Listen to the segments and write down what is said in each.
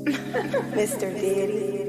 Mr. Deity.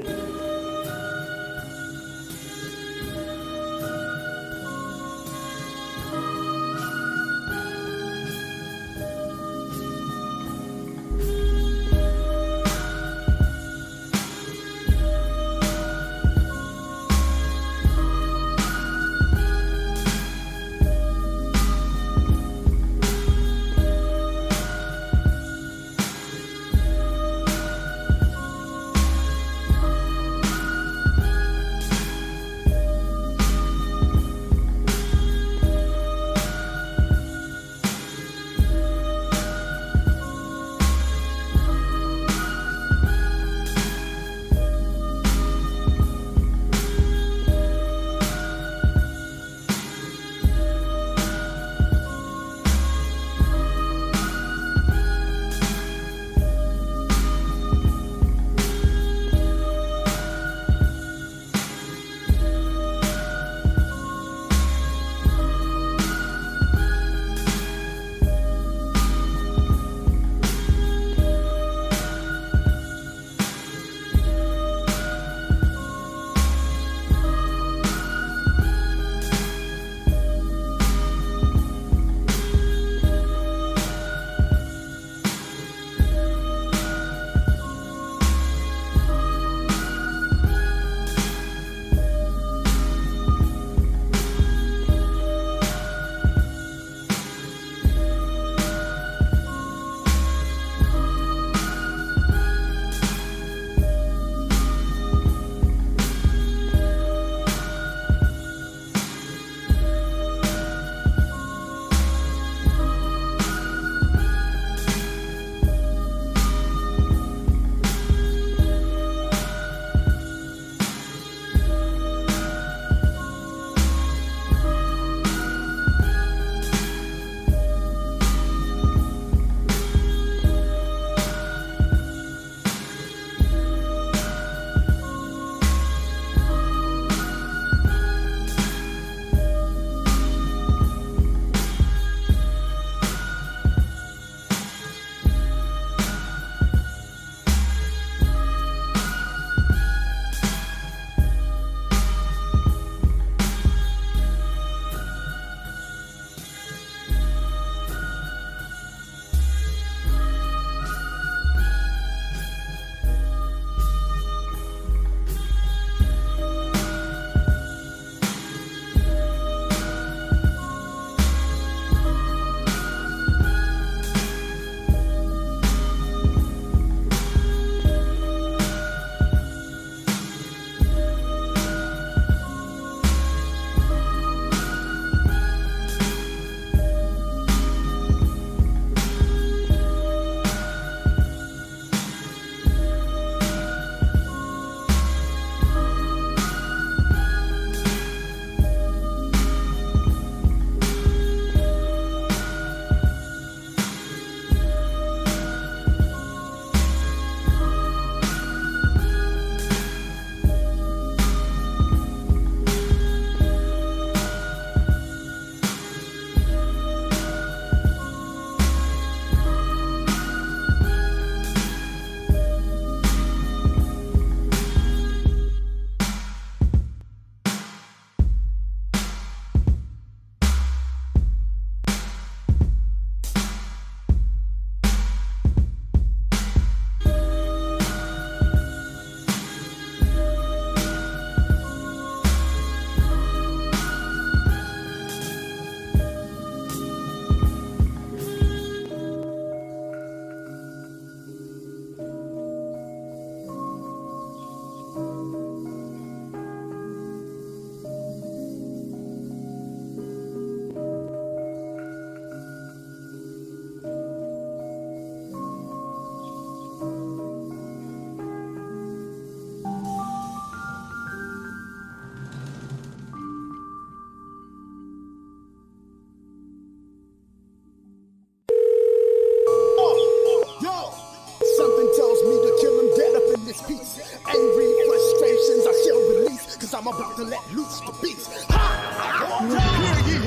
I'm about to let loose the beast. Ha!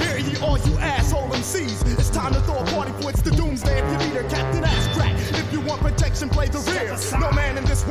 Hear ye, all you asshole MCs. It's time to throw a party for it's the doomsday. If you need a captain, ass crack. If you want protection, play the rear. No man in this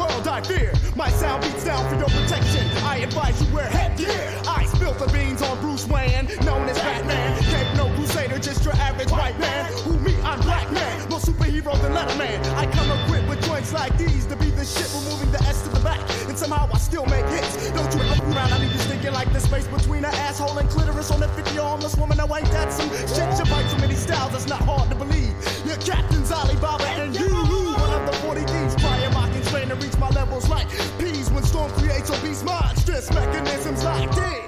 My sound beats down for your protection. I advise you wear headgear. I spill the beans on Bruce Wayne, known as Batman. Ain't no crusader, just your average white man. Who me? I'm Black Man. More superhero than Letterman. I come equipped with joints like these to be the shit, removing the S to the back. And somehow I still make hits. Don't you look around, I need you thinking like the space between an asshole and clitoris on a 50 homeless woman. No, ain't that some shit? You bite so many styles, it's not hard to believe. Your captain's Alibaba and you, one of the 40 thieves. Trying mocking, trying to reach my levels like peas when Storm creates obese monstrous mechanisms like this.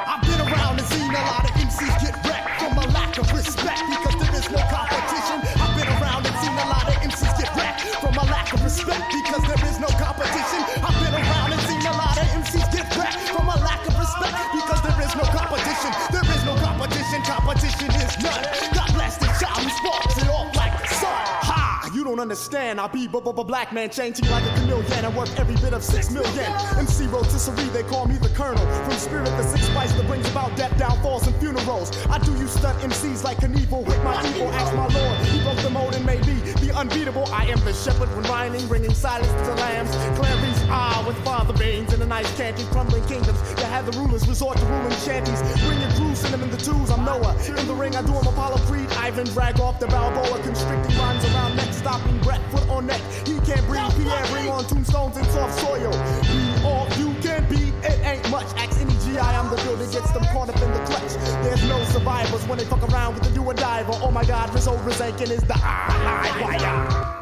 I've been around and seen a lot of MCs get wrecked from a lack of respect because there is no competition. I've been around and seen a lot of MCs get wrecked from a lack of respect because there is no competition. I've been around and seen a lot of MCs get wrecked from a lack of respect because there is no competition. There is no competition. Competition is none. God bless the child who sparks it off like the sun. Ha! You don't understand. I be black man, changing like a chameleon. I'm worth every bit of 6 million. MC rotisserie, they call me the colonel. From spirit, the six spice that brings about death, downfalls, and funerals. I do you stunt MCs like Knievel with my evil. Ask my lord, he broke the mold and made me the unbeatable. I am the shepherd when rhyming, bringing silence to the lambs. Clarice, with father beans and a nice candy, crumbling kingdoms. That have the rulers resort to ruling shanties. Bringing Jerusalem in the twos, I'm Noah. In the ring, I do him Apollo Creed. Ivan drag off the Balboa, constricting lines around neck, stopping breath, foot on neck. He can't breathe, Pierre, bring on tombstones and soft soil. Be all you can be, it ain't much. Ask any GI, I'm the builder, gets them caught up in the clutch. There's no survivors when they fuck around with the do or diver. Oh my god, Rizzo Rizankin is the live wire.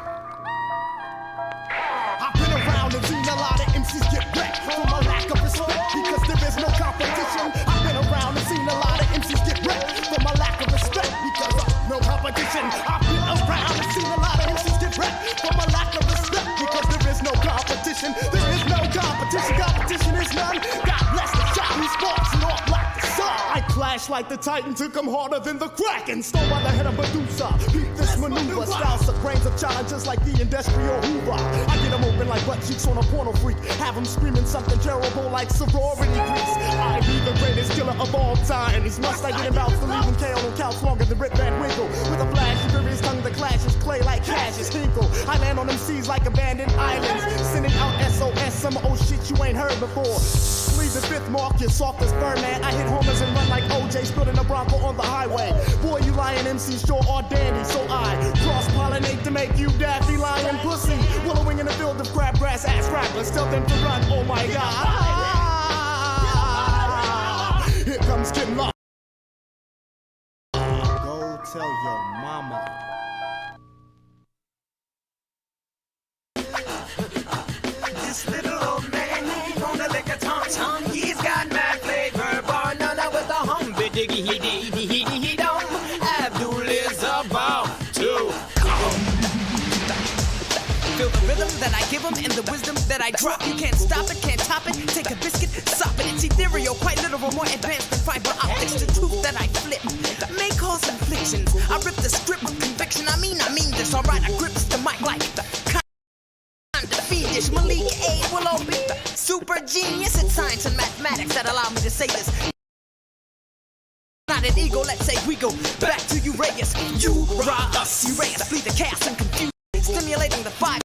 I've been around and seen a lot of MCs get wrecked from a lack of respect because there is no competition. I've been around and seen a lot of MCs get wrecked from a lack of respect because of no competition. I've been around and seen a lot of MCs get wrecked from a lack of respect because there is no competition. There is no competition. Competition is none. God bless the child who sparks it off like the sun. I clash like the Titan, took him harder than the Kraken. Stole by the head of Medusa. Beat this maneuver. Styles of grains of challenges like the industrial Hoover. I get them open like butt cheeks on a porno freak. Have them screaming something terrible like sorority grease. I be the greatest killer of all times. Must I get him out to leave him KO on couch longer than Rip Van Winkle. With a flash, furious tongue that clashes clay like Cassius Hinkle. I land on them seas like abandoned islands. Sending out SOS, some old shit you ain't heard before. Leave the fifth mark, you're soft as Birdman. I hit homers and run like OJ, spilling a Bronco on the highway. Boy, you lying MCs sure are dandy, so I cross-pollinate to make you daffy lying pussy. Wallowing in a field of crabgrass ass rappers, tell them to run, oh my god. Here comes Kid Lock. Go tell your mama. This little old man gonna lick a tom-tom. He's got mad flavor, banana with a humby diggy he dum. Abdul is about to come. Feel the rhythm that I give him and the wisdom that I drop. You can't stop it, can't top it. Take a biscuit, sop it. It's ethereal, quite literal, more advanced than fiber optics. The truth that I flip may cause inflictions. I rip the script with conviction. I mean this. Alright, I grips the mic like the fiendish Malik A. Willow B. Super genius at science and mathematics that allow me to say this. Not an ego, let's say we go back to Uraeus. You rob us, Uraeus, flee the chaos and confusion. Stimulating the five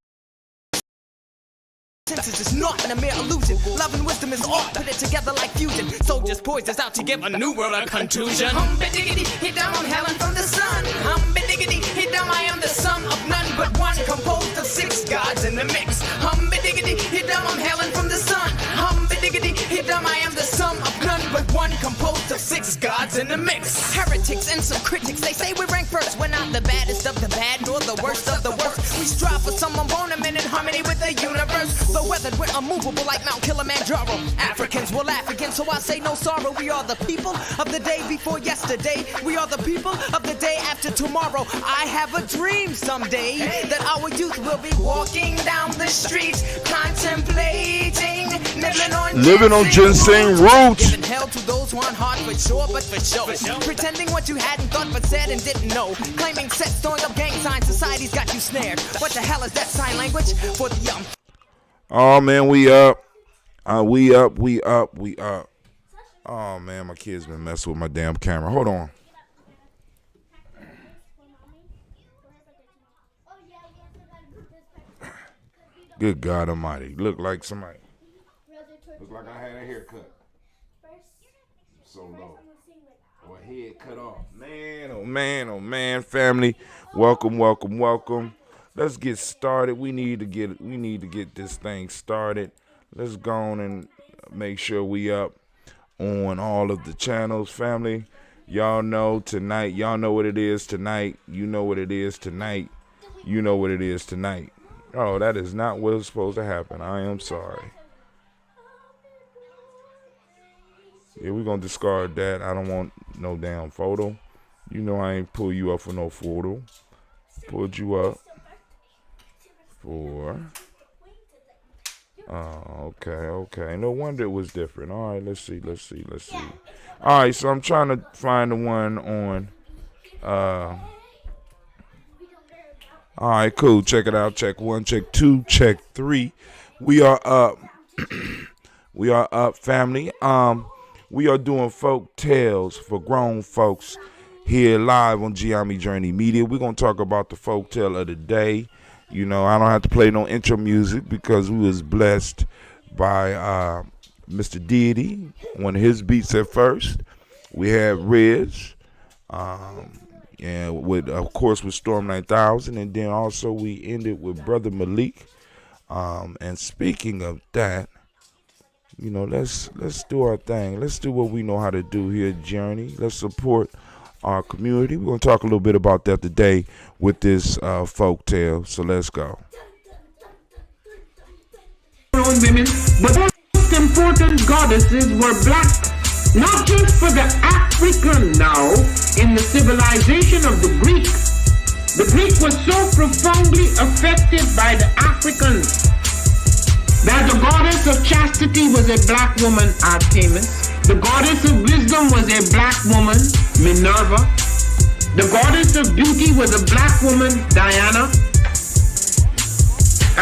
senses is not a mere illusion. Love and wisdom is art, put it together like fusion. Soldiers poised us out to give a new world a contusion. Humby-diggity, hit down on Helen from the sun. Humby-diggity, hit down, I am the sum of none but one, composed of 6 gods in the mix. Humby-diggity, hit down on Helen from the sun. Humby-diggity, hit down, I am the sum of none but one, composed of 6 gods in the mix. Heretics and some critics, they say we rank first. We're not the baddest of the bad, nor the worst of the worst. We strive for some embodiment in harmony with the universe. So weathered, we're unmovable like Mount Kilimanjaro. Africans will laugh again, so I say no sorrow. We are the people of the day before yesterday. We are the people of the day after tomorrow. I have a dream someday that our youth will be walking down the streets, contemplating, living on ginseng roots. Giving hell to those who aren't hard for sure, but for show. Pretending what you hadn't thought but said and didn't know. Claiming sets, throwing up gang signs, society's got you snared. What the hell is that sign language for the Oh man, we up. We up. Oh man, my kid's been messing with my damn camera. Hold on. Good God Almighty. Look like somebody. Look like I had a haircut. So low. Or head cut off. Man, oh man, oh man, family. Welcome, welcome, welcome. Let's get started. We need to get this thing started. Let's go on and make sure we up on all of the channels, family. Y'all know tonight. Y'all know what it is tonight. You know what it is tonight. You know what it is tonight. Oh, that is not what's supposed to happen. I am sorry. Yeah, we're going to discard that. I don't want no damn photo. You know I ain't pull you up for no photo. Pulled you up for... Oh, okay. No wonder it was different. All right, let's see. All right, so I'm trying to find the one on... All right, cool. Check it out. Check 1, check 2, check 3. We are up. We are up, family. We are doing folk tales for grown folks here live on GNJMedia. We're going to talk about the folk tale of the day. You know, I don't have to play no intro music because we was blessed by Mr. Deity, one of his beats at first. We had Riz, and with, of course, with Storm 9000, and then also we ended with Brother Malik. And speaking of that, you know, let's do our thing. Let's do what we know how to do here at Journey. Let's support our community. We're going to talk a little bit about that today with this folk tale. So let's go. Women, but most important goddesses were black, not just for the African now in the civilization of the Greek. The Greek was so profoundly affected by the Africans that the goddess of chastity was a black woman, Artemis. The goddess of wisdom was a black woman, Minerva. The goddess of beauty was a black woman, Diana.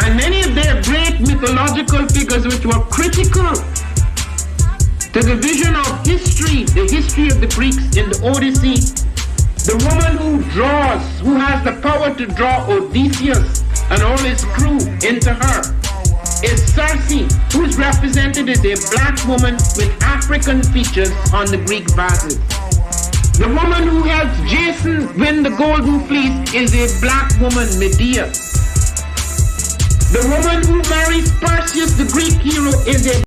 And many of their great mythological figures which were critical to the vision of history, the history of the Greeks in the Odyssey. The woman who has the power to draw Odysseus and all his crew into her is Circe, who's represented as a black woman with African features on the Greek vases. The woman who helps Jason win the golden fleece is a black woman, Medea. The woman who marries Perseus, the Greek hero, is a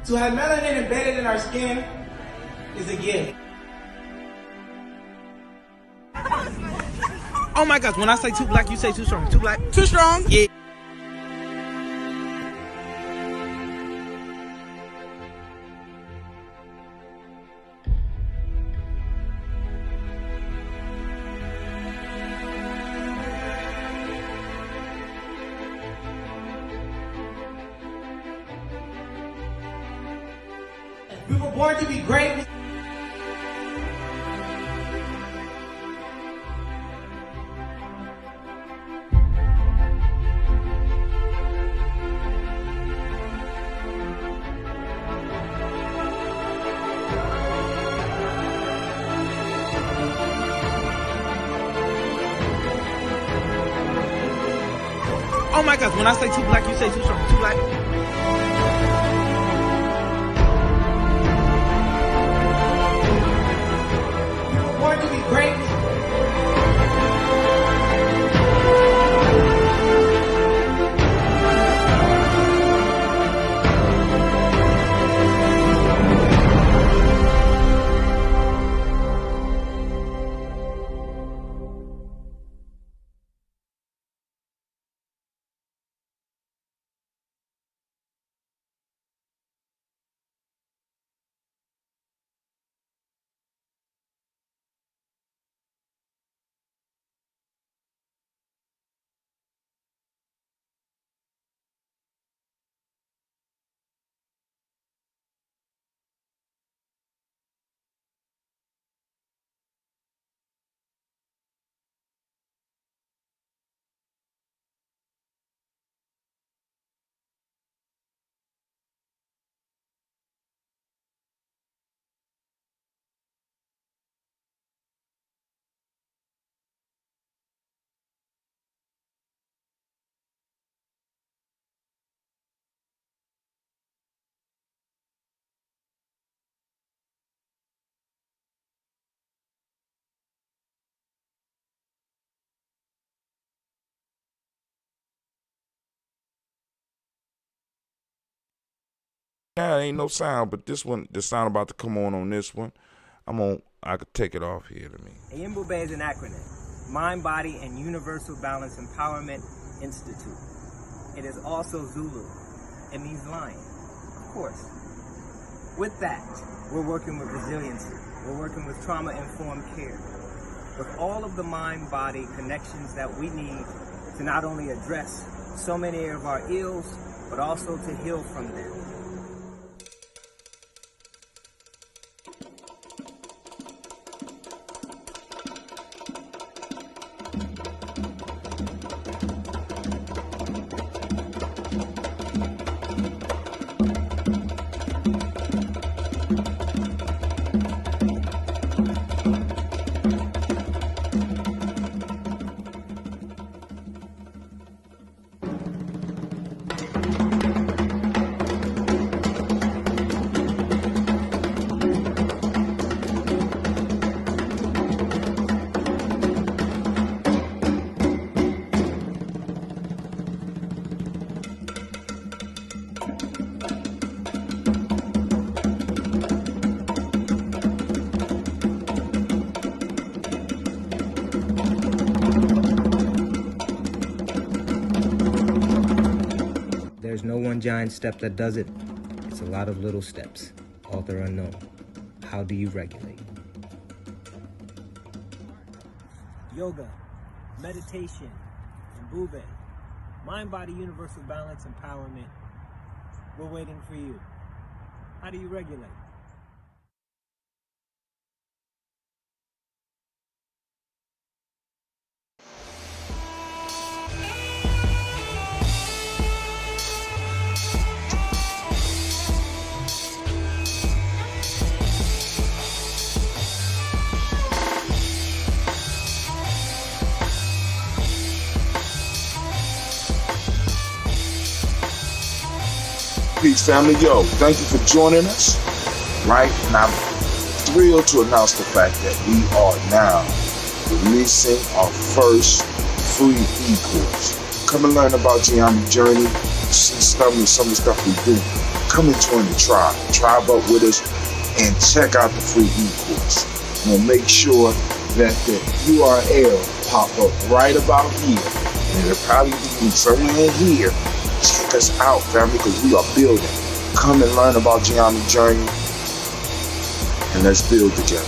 To have melanin embedded in our skin is a gift. Oh my gosh, when I say too black, you say too strong. Too black? Too strong? Yeah. We were born to be great. Oh Oh my gosh, when I say too black, you say too strong. Too black. You were born to be great. Now ain't no sound, but this one, the sound about to come on this one. I could take it off here to me. Ayimbobe is an acronym. Mind, Body, and Universal Balance Empowerment Institute. It is also Zulu. It means lion, of course. With that, we're working with resiliency. We're working with trauma-informed care. With all of the mind-body connections that we need to not only address so many of our ills, but also to heal from them. There's no one giant step that does it. It's a lot of little steps. Author unknown. How do you regulate? Yoga, meditation, and Bube. Mind, body, universal balance, empowerment. We're waiting for you. How do you regulate? Peace, family. Yo, thank you for joining us. Right? And I'm thrilled to announce the fact that we are now releasing our first free e-course. Come and learn about Gye-Nyame journey. See some of the stuff we do. Come and join the tribe. Tribe up with us and check out the free e-course. We'll make sure that the URL pop up right about here. And it'll probably be somewhere in here. Check us out, family, because we are building. Come and learn about Gye-Nyame journey, and let's build together.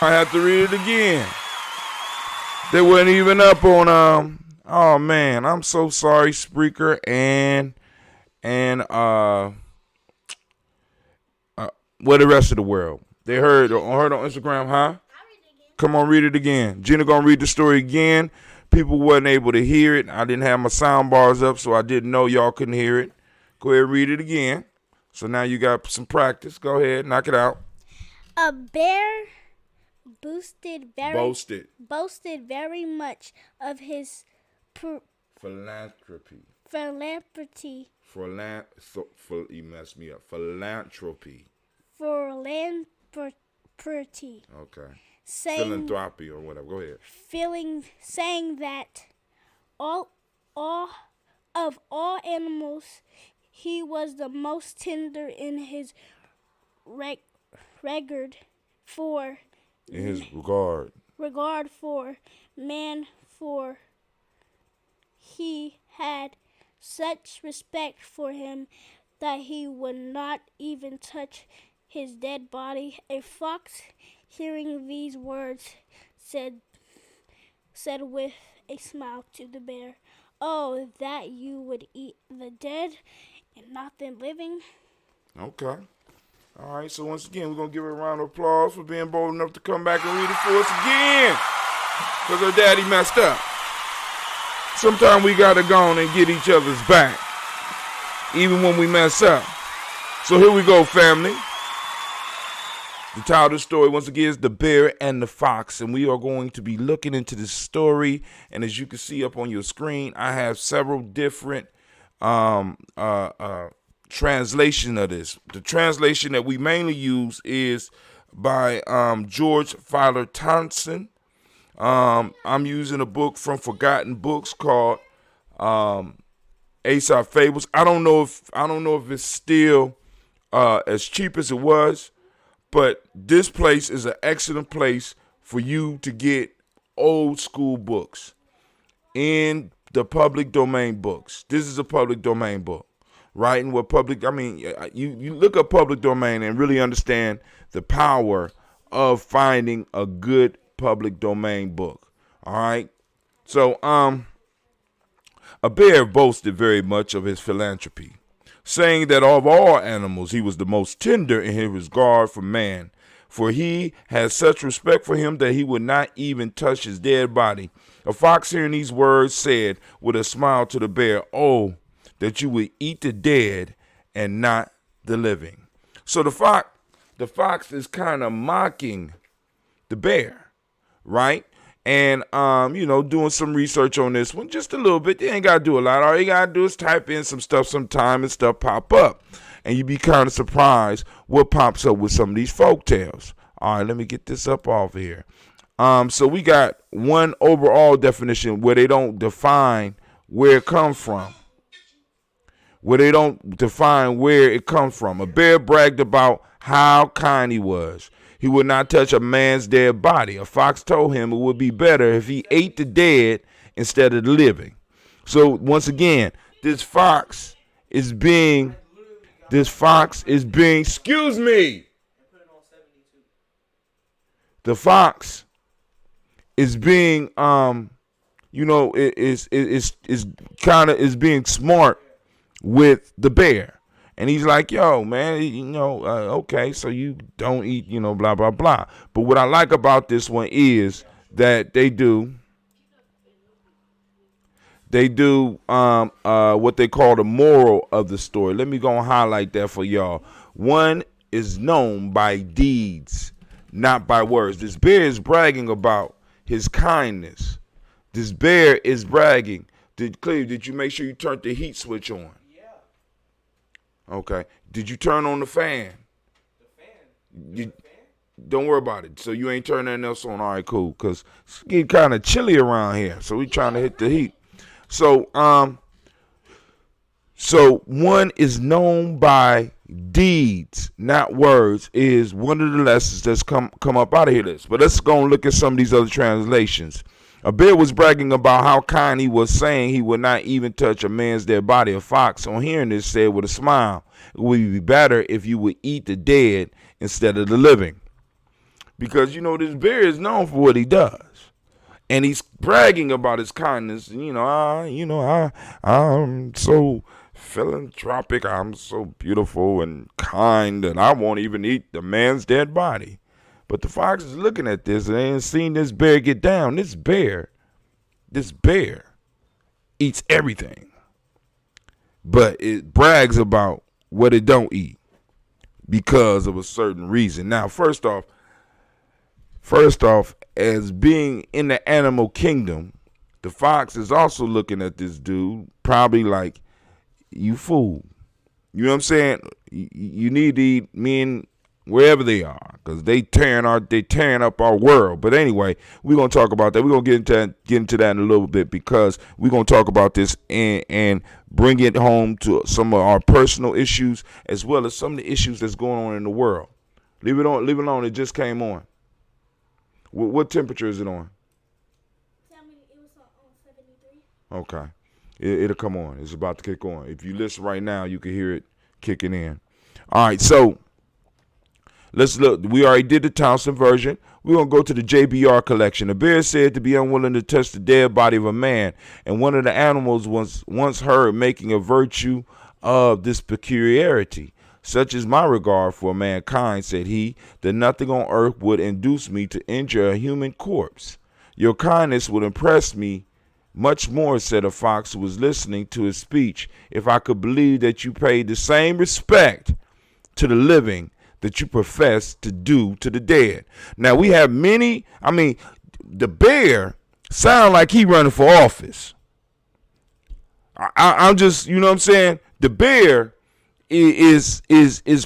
I have to read it again. They weren't even up on oh man, I'm so sorry, Spreaker and well, the rest of the world. They heard on Instagram, huh? Come on, read it again. Gina gonna read the story again. People wasn't able to hear it. I didn't have my sound bars up, so I didn't know y'all couldn't hear it. Go ahead and read it again. So now you got some practice. Go ahead, knock it out. A bear boasted very much of his philanthropy. You messed me up. Philanthropy. Okay. Philanthropy or whatever. Go ahead. Saying that all of all animals, he was the most tender in his regard for man, for he had such respect for him that he would not even touch his dead body. A fox, hearing these words, said with a smile to the bear, "Oh, that you would eat the dead and not the living." Okay. All right, so once again, we're going to give her a round of applause for being bold enough to come back and read it for us again. Because her daddy messed up. Sometimes we got to go on and get each other's back, even when we mess up. So here we go, family. The title of the story, once again, is The Bear and the Fox. And we are going to be looking into this story. And as you can see up on your screen, I have several different translation of this. The translation that we mainly use is by George Fowler Thompson. I'm using a book from Forgotten Books called Aesop Fables. I don't know if it's still as cheap as it was, but this place is an excellent place for you to get old school books in the public domain books. This is a public domain book. Right? And what public, I mean, you look up public domain and really understand the power of finding a good public domain book. All right. So, a bear boasted very much of his philanthropy, saying that of all animals, he was the most tender in his regard for man, for he had such respect for him that he would not even touch his dead body. A fox, hearing these words, said with a smile to the bear, "Oh, that you would eat the dead and not the living." So the fox is kind of mocking the bear, right? And doing some research on this one, just a little bit. You ain't gotta do a lot. All you gotta do is type in some stuff sometime and stuff pop up. And you'd be kind of surprised what pops up with some of these folk tales. All right, let me get this up off of here. So we got one overall definition where they don't define where it comes from. A bear bragged about how kind he was. He would not touch a man's dead body. A fox told him it would be better if he ate the dead instead of the living. So once again, this fox is being, excuse me. The fox is being, is being smart with the bear. And he's like, "Yo, man, okay, so you don't eat, blah, blah, blah." But what I like about this one is that they do what they call the moral of the story. Let me go and highlight that for y'all. One is known by deeds, not by words. This bear is bragging about his kindness. This bear is bragging. Cleve, did you make sure you turned the heat switch on? Okay. Did you turn on the fan? Don't worry about it. So you ain't turning nothing else on. All right, cool. Because it's getting kind of chilly around here. So we trying to hit the heat. So one is known by deeds, not words, is one of the lessons that's come up out of here. But let's go and look at some of these other translations. A bear was bragging about how kind he was, saying he would not even touch a man's dead body. A fox, on hearing this, said with a smile, "It would be better if you would eat the dead instead of the living." Because, this bear is known for what he does. And he's bragging about his kindness. I'm so philanthropic. I'm so beautiful and kind that I won't even eat the man's dead body. But the fox is looking at this and they ain't seen this bear get down. This bear eats everything. But it brags about what it don't eat because of a certain reason. Now, first off, as being in the animal kingdom, the fox is also looking at this dude probably like, you fool. You know what I'm saying? You need to eat men wherever they are, because they tearing up our world. But anyway, we're gonna talk about that. We're gonna get into that in a little bit, because we're gonna talk about this and bring it home to some of our personal issues as well as some of the issues that's going on in the world. Leave it alone. It just came on. What temperature is it on? Tell me it was on 73. Okay. It'll come on. It's about to kick on. If you listen right now, you can hear it kicking in. All right, so let's look. We already did the Toastin version. We're going to go to the JBR collection. A bear is said to be unwilling to touch the dead body of a man, and one of the animals was once heard making a virtue of this peculiarity. Such is my regard for mankind, said he, that nothing on earth would induce me to injure a human corpse. Your kindness would impress me much more, said a fox who was listening to his speech, if I could believe that you paid the same respect to the living that you profess to do to the dead. Now, we have many, the bear sound like he running for office. I'm just, you know what I'm saying? The bear is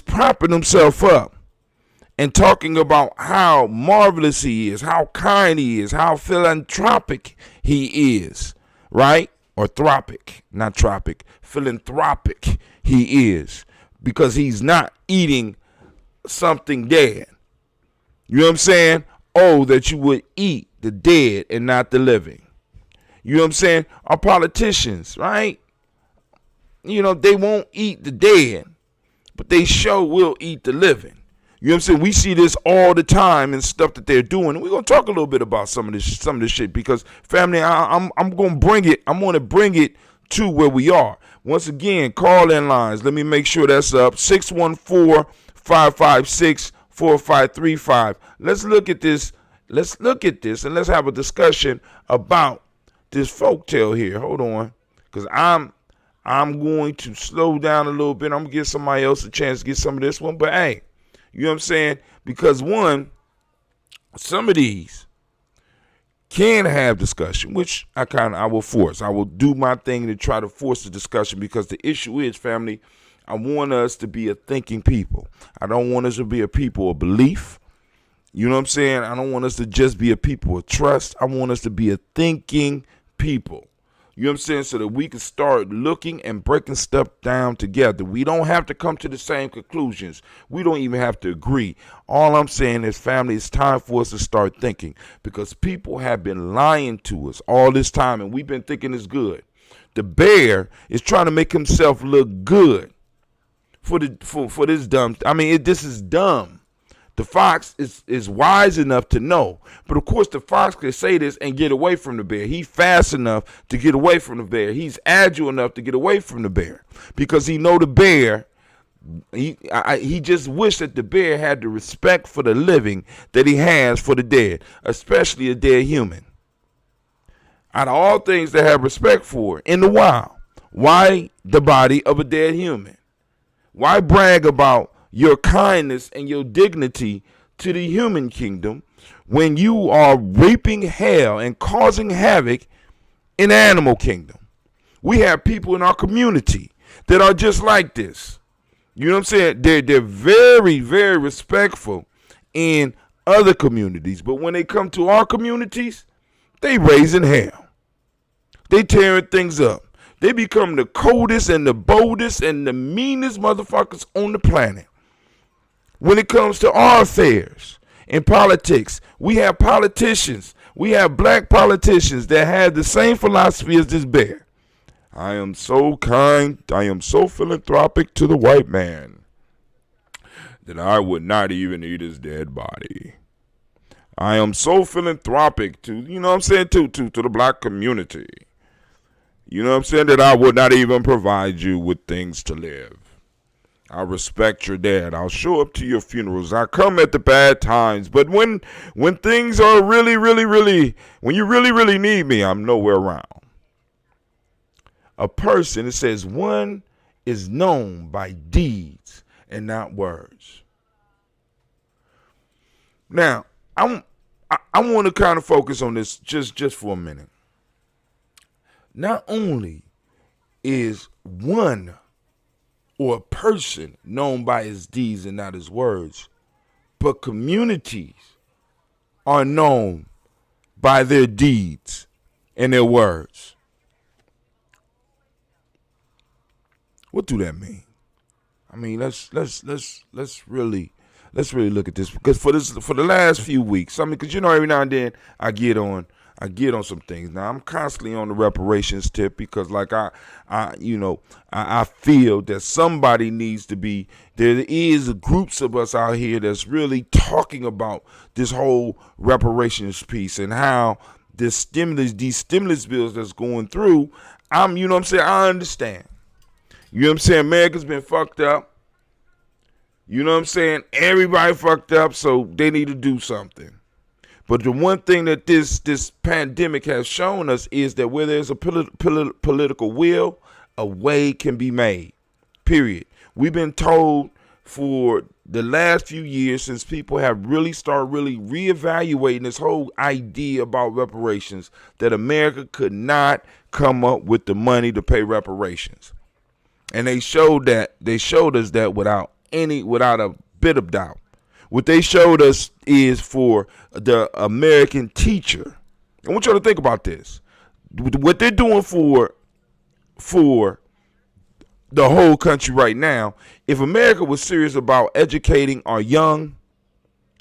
propping himself up and talking about how marvelous he is, how kind he is, how philanthropic he is, right? Or tropic, not tropic, philanthropic he is, because he's not eating something dead. You know what I'm saying? Oh, that you would eat the dead and not the living. You know what I'm saying? Our politicians, right? They won't eat the dead, but they sure will eat the living. You know what I'm saying? We see this all the time and stuff that they're doing. And we're going to talk a little bit about some of this shit, because family, I'm going to bring it. I'm going to bring it to where we are. Once again, call in lines. Let me make sure that's up. 614-556-4535. Let's look at this. And let's have a discussion about this folktale here. Hold on. Because I'm going to slow down a little bit. I'm going to give somebody else a chance to get some of this one. But hey, you know what I'm saying? Because some of these can have discussion, which I will force. I will do my thing to try to force the discussion, because the issue is, family, I want us to be a thinking people. I don't want us to be a people of belief. You know what I'm saying? I don't want us to just be a people of trust. I want us to be a thinking people. You know what I'm saying? So that we can start looking and breaking stuff down together. We don't have to come to the same conclusions. We don't even have to agree. All I'm saying is, family, it's time for us to start thinking, because people have been lying to us all this time, and we've been thinking it's good. The bear is trying to make himself look good for this dumb. This is dumb. The fox is wise enough to know. But of course, the fox can say this and get away from the bear. He's fast enough to get away from the bear. He's agile enough to get away from the bear, because he know the bear. He just wished that the bear had the respect for the living that he has for the dead, especially a dead human. Out of all things to have respect for in the wild, why the body of a dead human? Why brag about your kindness and your dignity to the human kingdom when you are reaping hell and causing havoc in the animal kingdom? We have people in our community that are just like this. You know what I'm saying? They're very, very respectful in other communities, but when they come to our communities, they raising hell. They tearing things up. They become the coldest and the boldest and the meanest motherfuckers on the planet. When it comes to our affairs in politics, we have politicians. We have black politicians that have the same philosophy as this bear. I am so kind, I am so philanthropic to the white man that I would not even eat his dead body. I am so philanthropic to, you know what I'm saying, to the black community. You know what I'm saying, that I would not even provide you with things to live. I respect your dad. I'll show up to your funerals. I come at the bad times. But when things are really, really, really, when you really, really need me, I'm nowhere around. A person, it says, one is known by deeds and not words. Now, I want to kind of focus on this just for a minute. Not only is one or a person known by his deeds and not his words, but communities are known by their deeds and their words. What do that mean? I mean, let's really look at this, because for the last few weeks, I mean, because every now and then I get on some things. Now I'm constantly on the reparations tip, because like I feel that somebody needs to be, there is groups of us out here that's really talking about this whole reparations piece and how these stimulus bills that's going through. I understand. You know what I'm saying? America's been fucked up. You know what I'm saying? Everybody fucked up, so they need to do something. But the one thing that this pandemic has shown us is that where there's a political will, a way can be made. Period. We've been told for the last few years, since people have really started reevaluating this whole idea about reparations, that America could not come up with the money to pay reparations. And they showed us that without a bit of doubt. What they showed us is for the American teacher. I want you to think about this. What they're doing for the whole country right now, if America was serious about educating our young,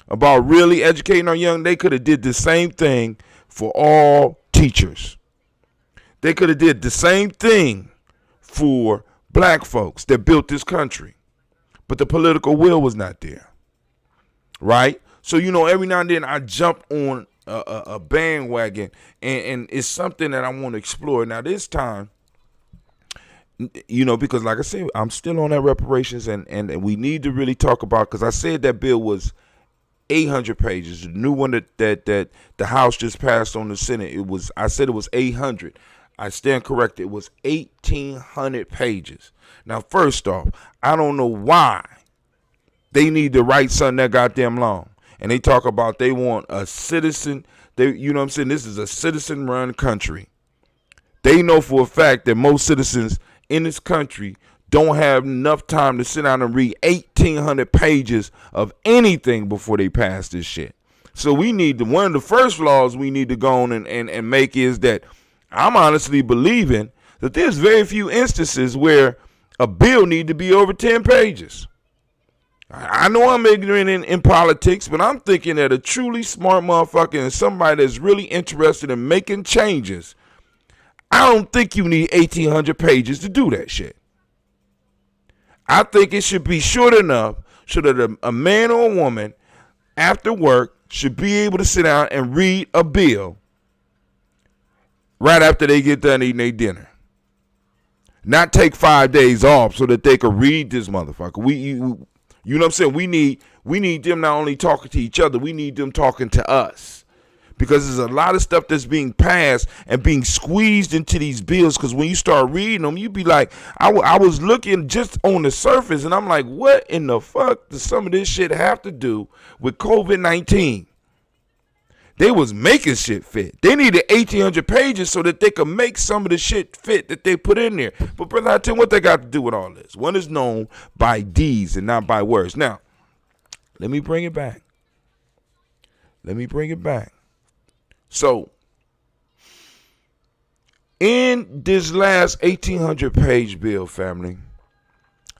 they could have did the same thing for all teachers. They could have did the same thing for black folks that built this country. But the political will was not there. Right? So, every now and then I jump on a bandwagon, and it's something that I want to explore. Now, this time, because like I said, I'm still on that reparations, and we need to really talk about, because I said that bill was 800 pages. The new one that the House just passed on the Senate, I said it was 800. I stand corrected. It was 1,800 pages. Now, first off, I don't know why they need to write something that goddamn long. And they talk about they want a citizen. This is a citizen-run country. They know for a fact that most citizens in this country don't have enough time to sit down and read 1,800 pages of anything before they pass this shit. So one of the first laws we need to go on and make is that I'm honestly believing that there's very few instances where a bill need to be over 10 pages. I know I'm ignorant in politics, but I'm thinking that a truly smart motherfucker and somebody that's really interested in making changes, I don't think you need 1,800 pages to do that shit. I think it should be short enough so that a man or a woman after work should be able to sit down and read a bill right after they get done eating their dinner. Not take 5 days off so that they can read this motherfucker. You know what I'm saying? We need them not only talking to each other, we need them talking to us. Because there's a lot of stuff that's being passed and being squeezed into these bills, because when you start reading them, you be like, I was looking just on the surface, and I'm like, what in the fuck does some of this shit have to do with COVID-19? They was making shit fit. They needed 1,800 pages so that they could make some of the shit fit that they put in there. But brother, I tell you what they got to do with all this. One is known by deeds and not by words. Now, let me bring it back. So, in this last 1,800 page bill, family,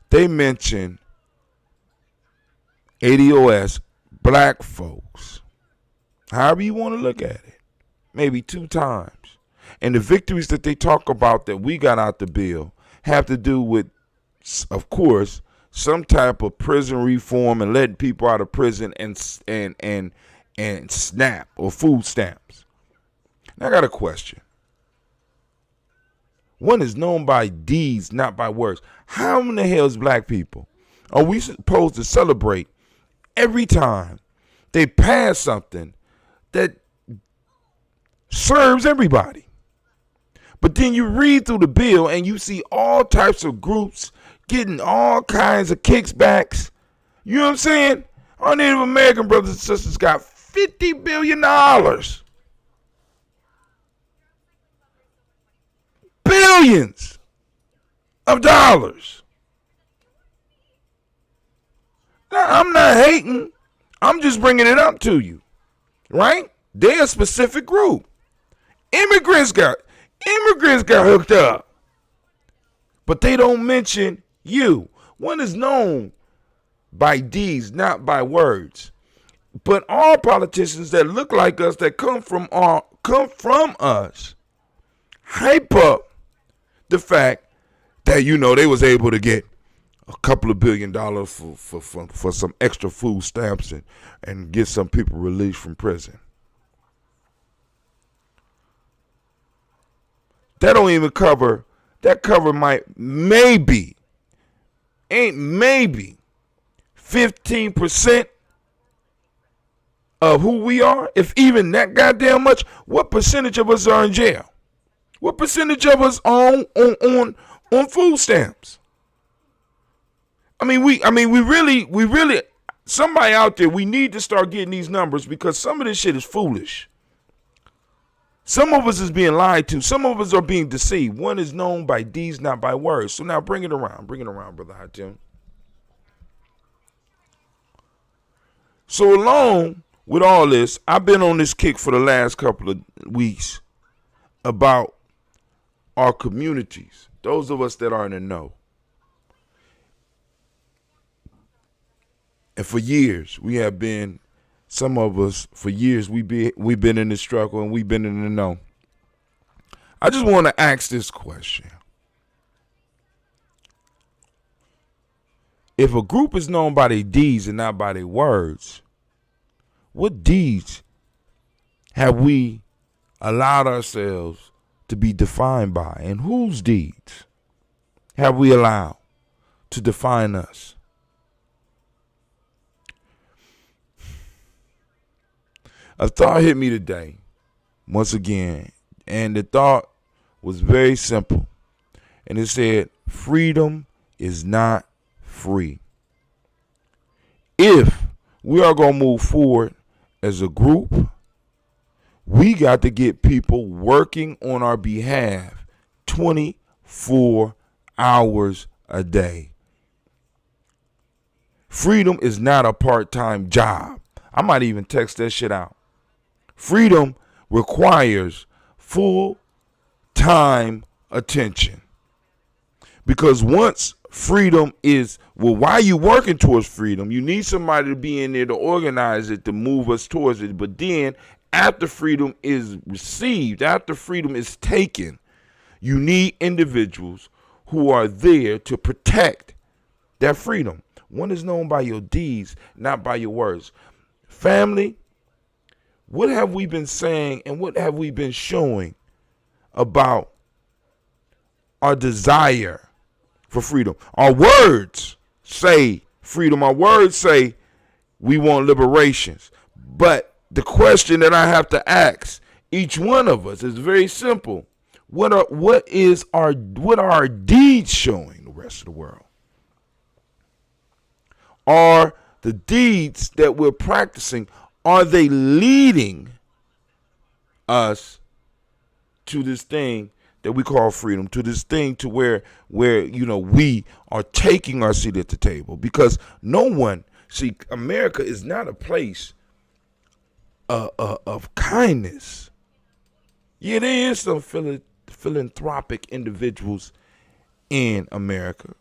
they mention ADOS, black folks. However you want to look at it. Maybe 2 times. And the victories that they talk about that we got out the bill have to do with, of course, some type of prison reform and letting people out of prison and and SNAP or food stamps. Now I got a question. One is known by deeds, not by words. How in the hell is black people are we supposed to celebrate every time they pass something that serves everybody? But then you read through the bill and you see all types of groups getting all kinds of kickbacks. You know what I'm saying? Our Native American brothers and sisters got $50 billion. Billions of dollars. Now, I'm not hating. I'm just bringing it up to you. Right? They're a specific group. Immigrants got hooked up. But they don't mention you. One is known by deeds, not by words. But all politicians that look like us, that come from us, hype up the fact that, you know, they was able to get a couple of $1 billion for some extra food stamps and get some people released from prison. That don't even cover, that cover might maybe 15% of who we are, if even that goddamn much. What percentage of us are in jail? What percentage of us on food stamps? I mean, we really, somebody out there, we need to start getting these numbers, because some of this shit is foolish. Some of us is being lied to. Some of us are being deceived. One is known by deeds, not by words. So now bring it around. Bring it around, Brother Hatim. So along with all this, I've been on this kick for the last couple of weeks about our communities, those of us that are in the know. And for years, we have been, some of us, for years, we've been in the struggle and we've been in the know. I just want to ask this question. If a group is known by their deeds and not by their words, what deeds have we allowed ourselves to be defined by? And whose deeds have we allowed to define us? A thought hit me today, once again, and the thought was very simple. And it said, freedom is not free. If we are going to move forward as a group, we got to get people working on our behalf 24 hours a day. Freedom is not a part-time job. I might even text that shit out. Freedom requires full-time attention. Because once freedom is, well, why are you working towards freedom? You need somebody to be in there to organize it, to move us towards it. But then after freedom is received, after freedom is taken, you need individuals who are there to protect that freedom. One is known by your deeds, not by your words. Family, what have we been saying and what have we been showing about our desire for freedom? Our words say freedom. Our words say we want liberations. But the question that I have to ask each one of us is very simple. What are our deeds showing the rest of the world? Are the deeds that we're practicing, are they leading us to this thing that we call freedom, to this thing to where you know, we are taking our seat at the table? Because no one, see, America is not a place of kindness. Yeah, there is some philanthropic individuals in America,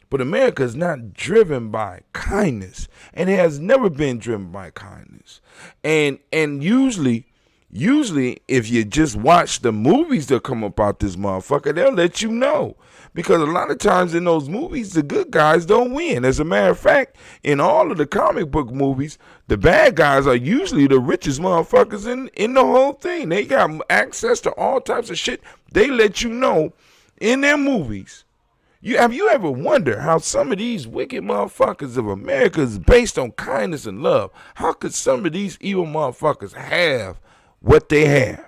but America is not driven by kindness, and it has never been driven by kindness. And usually Usually, if you just watch the movies that come about this motherfucker, they'll let you know. Because a lot of times in those movies, the good guys don't win. As a matter of fact, in all of the comic book movies, the bad guys are usually the richest motherfuckers in the whole thing. They got access to all types of shit. They let you know in their movies. Have you ever wondered how some of these wicked motherfuckers of America is based on kindness and love? How could some of these evil motherfuckers have what they have?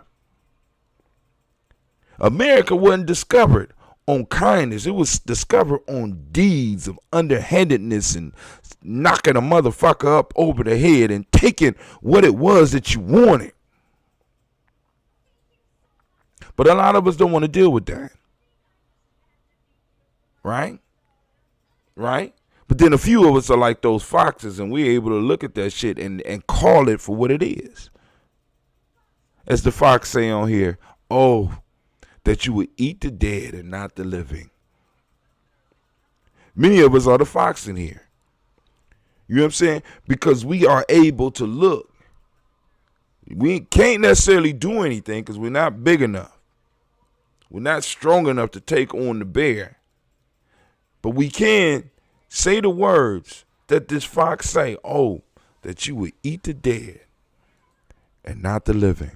America wasn't discovered on kindness. It was discovered on deeds of underhandedness and knocking a motherfucker up over the head and taking what it was that you wanted. But a lot of us don't want to deal with that. Right? But then a few of us are like those foxes, and we're able to look at that shit and call it for what it is. As the fox say on here, oh, that you would eat the dead and not the living. Many of us are the fox in here. You know what I'm saying? Because we are able to look. We can't necessarily do anything because we're not big enough. We're not strong enough to take on the bear. But we can say the words that this fox say, oh, that you would eat the dead and not the living.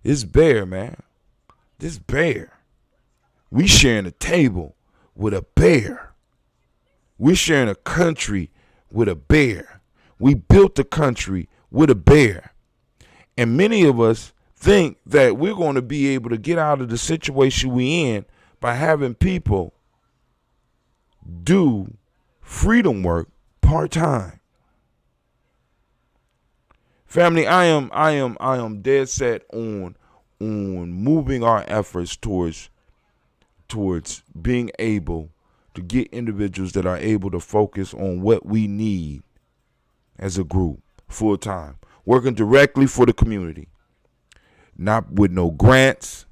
This bear, man, this bear, we sharing a table with a bear. We sharing a country with a bear. We built the country with a bear. And many of us think that we're going to be able to get out of the situation we in by having people do freedom work part-time. Family, I am dead set on moving our efforts towards being able to get individuals that are able to focus on what we need as a group full time, working directly for the community, not with no grants,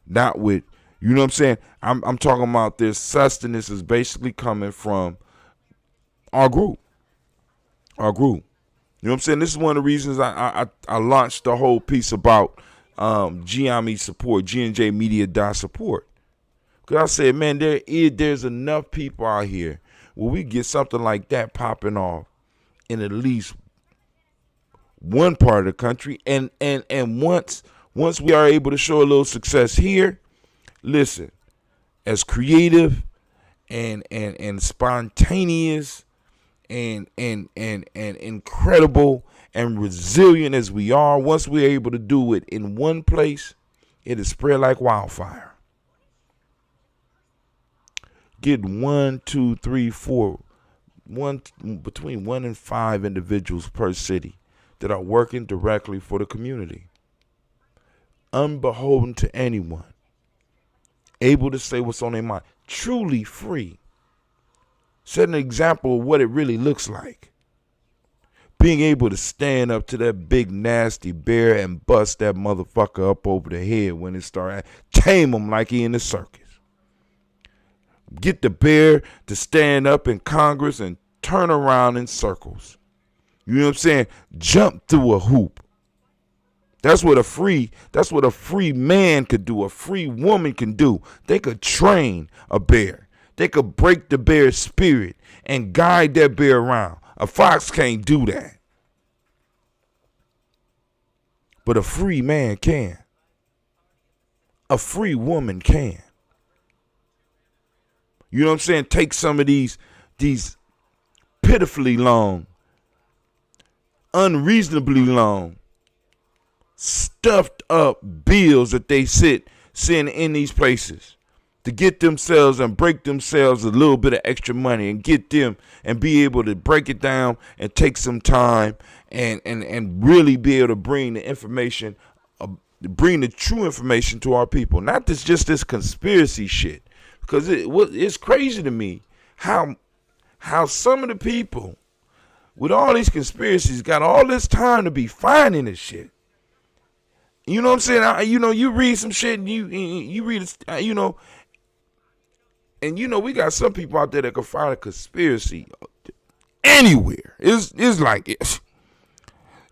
not with, you know what I'm saying? I'm talking about this sustenance is basically coming from our group. Our group. You know what I'm saying? This is one of the reasons I launched the whole piece about Gye-Nyame support, GNJMedia.support. Because I said, man, there's enough people out here where we get something like that popping off in at least one part of the country. And once we are able to show a little success here, listen, as creative and spontaneous and incredible and resilient as we are, once we're able to do it in one place, it is spread like wildfire. Get between 1 and 5 individuals per city that are working directly for the community, unbeholden to anyone, able to say what's on their mind, truly free. Set an example of what it really looks like. Being able to stand up to that big nasty bear and bust that motherfucker up over the head when it starts. Tame him like he in the circus. Get the bear to stand up in Congress and turn around in circles. You know what I'm saying? Jump through a hoop. That's what a free man could do. A free woman can do. They could train a bear. They could break the bear's spirit and guide that bear around. A fox can't do that. But a free man can. A free woman can. You know what I'm saying? Take some of these pitifully long, unreasonably long, stuffed up bills that they send in these places to get themselves and break themselves a little bit of extra money and get them and be able to break it down and take some time and really be able to bring the information, bring the true information to our people. Not just this conspiracy shit. Because it's crazy to me how some of the people with all these conspiracies got all this time to be finding this shit. You know what I'm saying? You read some shit and you read it, and we got some people out there that can find a conspiracy anywhere. It's like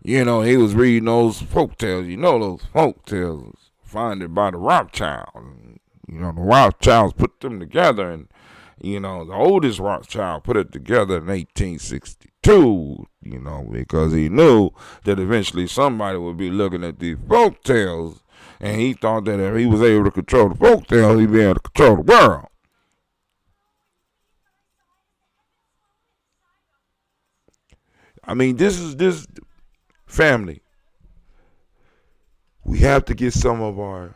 You know, he was reading those folk tales. You know, those folk tales founded by the Rothschilds. You know, the Rothschilds put them together, and, you know, the oldest Rothschild put it together in 1862, you know, because he knew that eventually somebody would be looking at these folk tales, and he thought that if he was able to control the folk tales, he'd be able to control the world. I mean, this family. We have to get some of our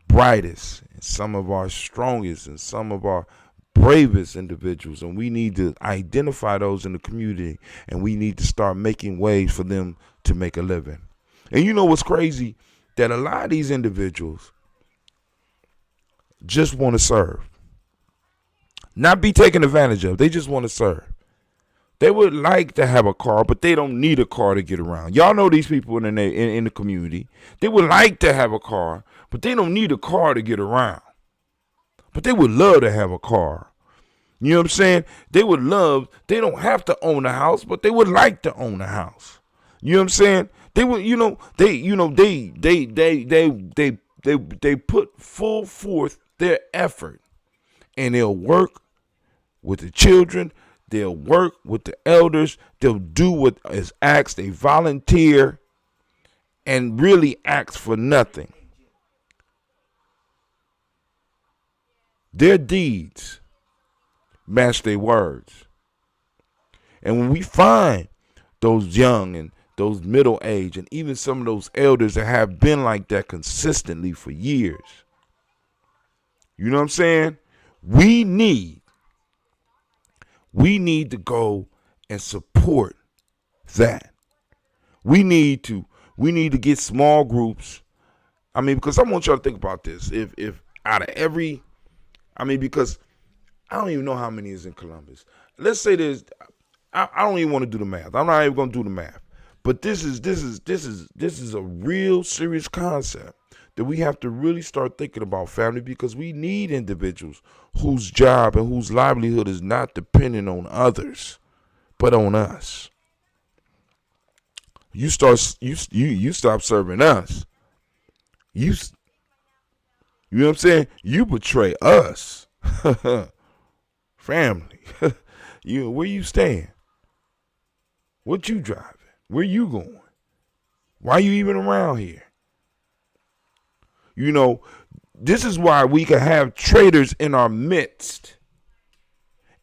brightest and some of our strongest and some of our bravest individuals, and we need to identify those in the community, and we need to start making ways for them to make a living. And you know what's crazy? That a lot of these individuals just want to serve, not be taken advantage of. They just want to serve. They would like to have a car, but they don't need a car to get around. Y'all know these people in the community. They would like to have a car, but they don't need a car to get around. But they would love to have a car. You know what I'm saying? They don't have to own a house, but they would like to own a house. You know what I'm saying? They would, they put full forth their effort, and they'll work with the children. They'll work with the elders. They'll do what is asked. They volunteer and really ask for nothing. Their deeds match their words. And when we find those young and those middle age and even some of those elders that have been like that consistently for years, you know what I'm saying? We need to go and support that. We need to get small groups. I mean, because I want y'all to think about this. If out of every, I mean, because I don't even know how many is in Columbus. Let's say there's, I don't even want to do the math. I'm not even going to do the math. But this is a real serious concept that we have to really start thinking about, family, because we need individuals whose job and whose livelihood is not dependent on others, but on us. You stop serving us. You know what I'm saying? You betray us. Family. Where you staying? What you driving? Where you going? Why you even around here? You know, this is why we can have traitors in our midst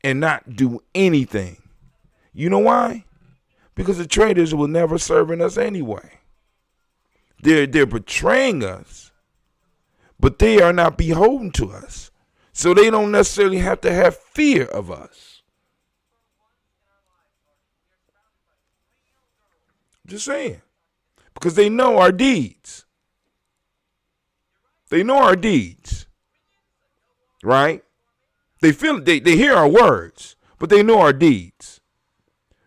and not do anything. You know why? Because the traitors will never serve us anyway. They're betraying us, but they are not beholden to us. So they don't necessarily have to have fear of us. Just saying. Because they know our deeds. They know our deeds. Right? They feel they hear our words, but they know our deeds.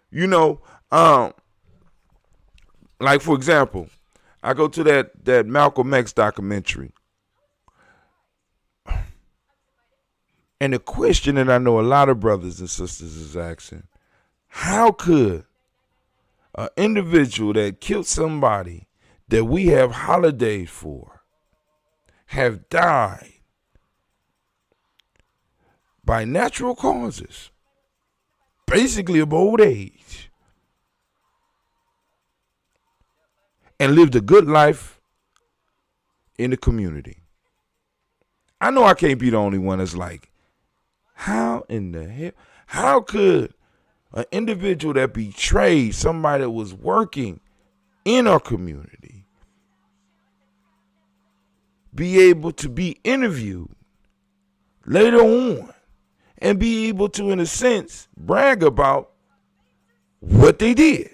You know, like for example, I go to that Malcolm X documentary. And the question that I know a lot of brothers and sisters is asking, how could an individual that killed somebody that we have holidays for have died by natural causes, basically of old age, and lived a good life in the community? I know I can't be the only one that's like, how in the hell, how could an individual that betrayed somebody that was working in our community be able to be interviewed later on and be able to, in a sense, brag about what they did?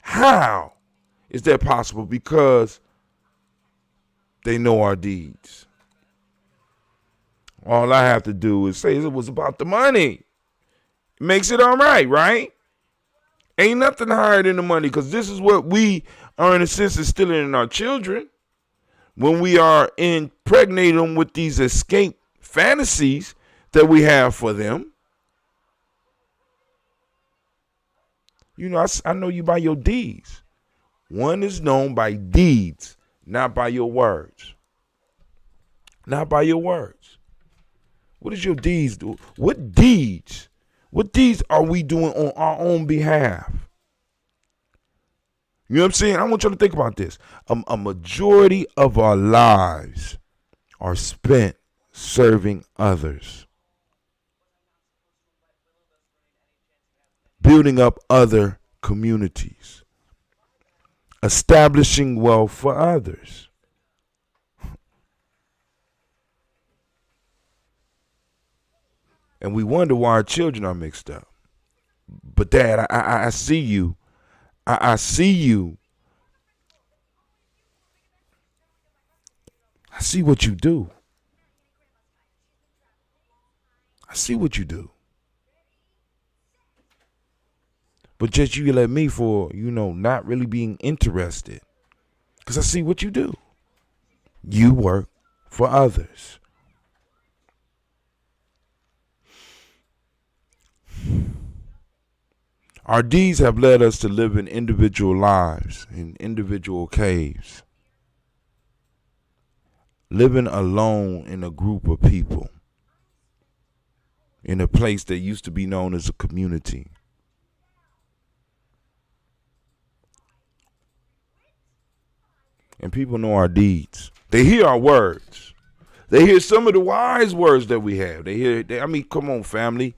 How is that possible? Because they know our deeds. All I have to do is say it was about the money. It makes it all right, right? Ain't nothing higher than the money, because this is what we are, in a sense, instilling in our children when we are impregnating them with these escape fantasies that we have for them. You know, I know you by your deeds. One is known by deeds, not by your words. Not by your words. What does your deeds do? What deeds are we doing on our own behalf? You know what I'm saying? I want you to think about this. A majority of our lives are spent serving others, building up other communities, establishing wealth for others. And we wonder why our children are mixed up. But Dad, I see you. I see you. I see what you do. I see what you do. But just you let me for, not really being interested. Because I see what you do. You work for others. Our deeds have led us to live in individual lives, in individual caves. Living alone in a group of people. In a place that used to be known as a community. And people know our deeds. They hear our words. They hear some of the wise words that we have. Come on, family.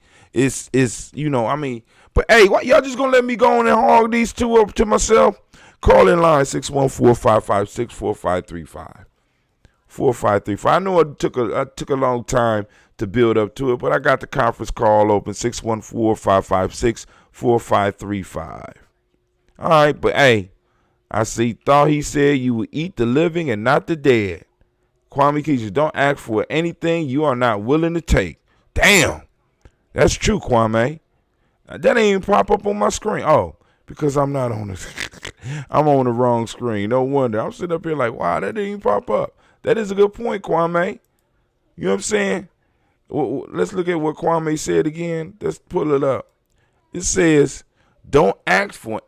But hey, what y'all just gonna let me go on and hog these two up to myself? Call in line 614-556-4535. 4535. I know it took a long time to build up to it, but I got the conference call open 614-556-4535. All right, but hey, thought he said you would eat the living and not the dead. Kwame Keisha, don't ask for anything you are not willing to take. Damn, that's true, Kwame. That ain't even pop up on my screen. Oh, because I'm not on the I'm on the wrong screen. No wonder. I'm sitting up here like, wow, that didn't even pop up. That is a good point, Kwame. You know what I'm saying? Let's look at what Kwame said again. Let's pull it up. It says, don't ask for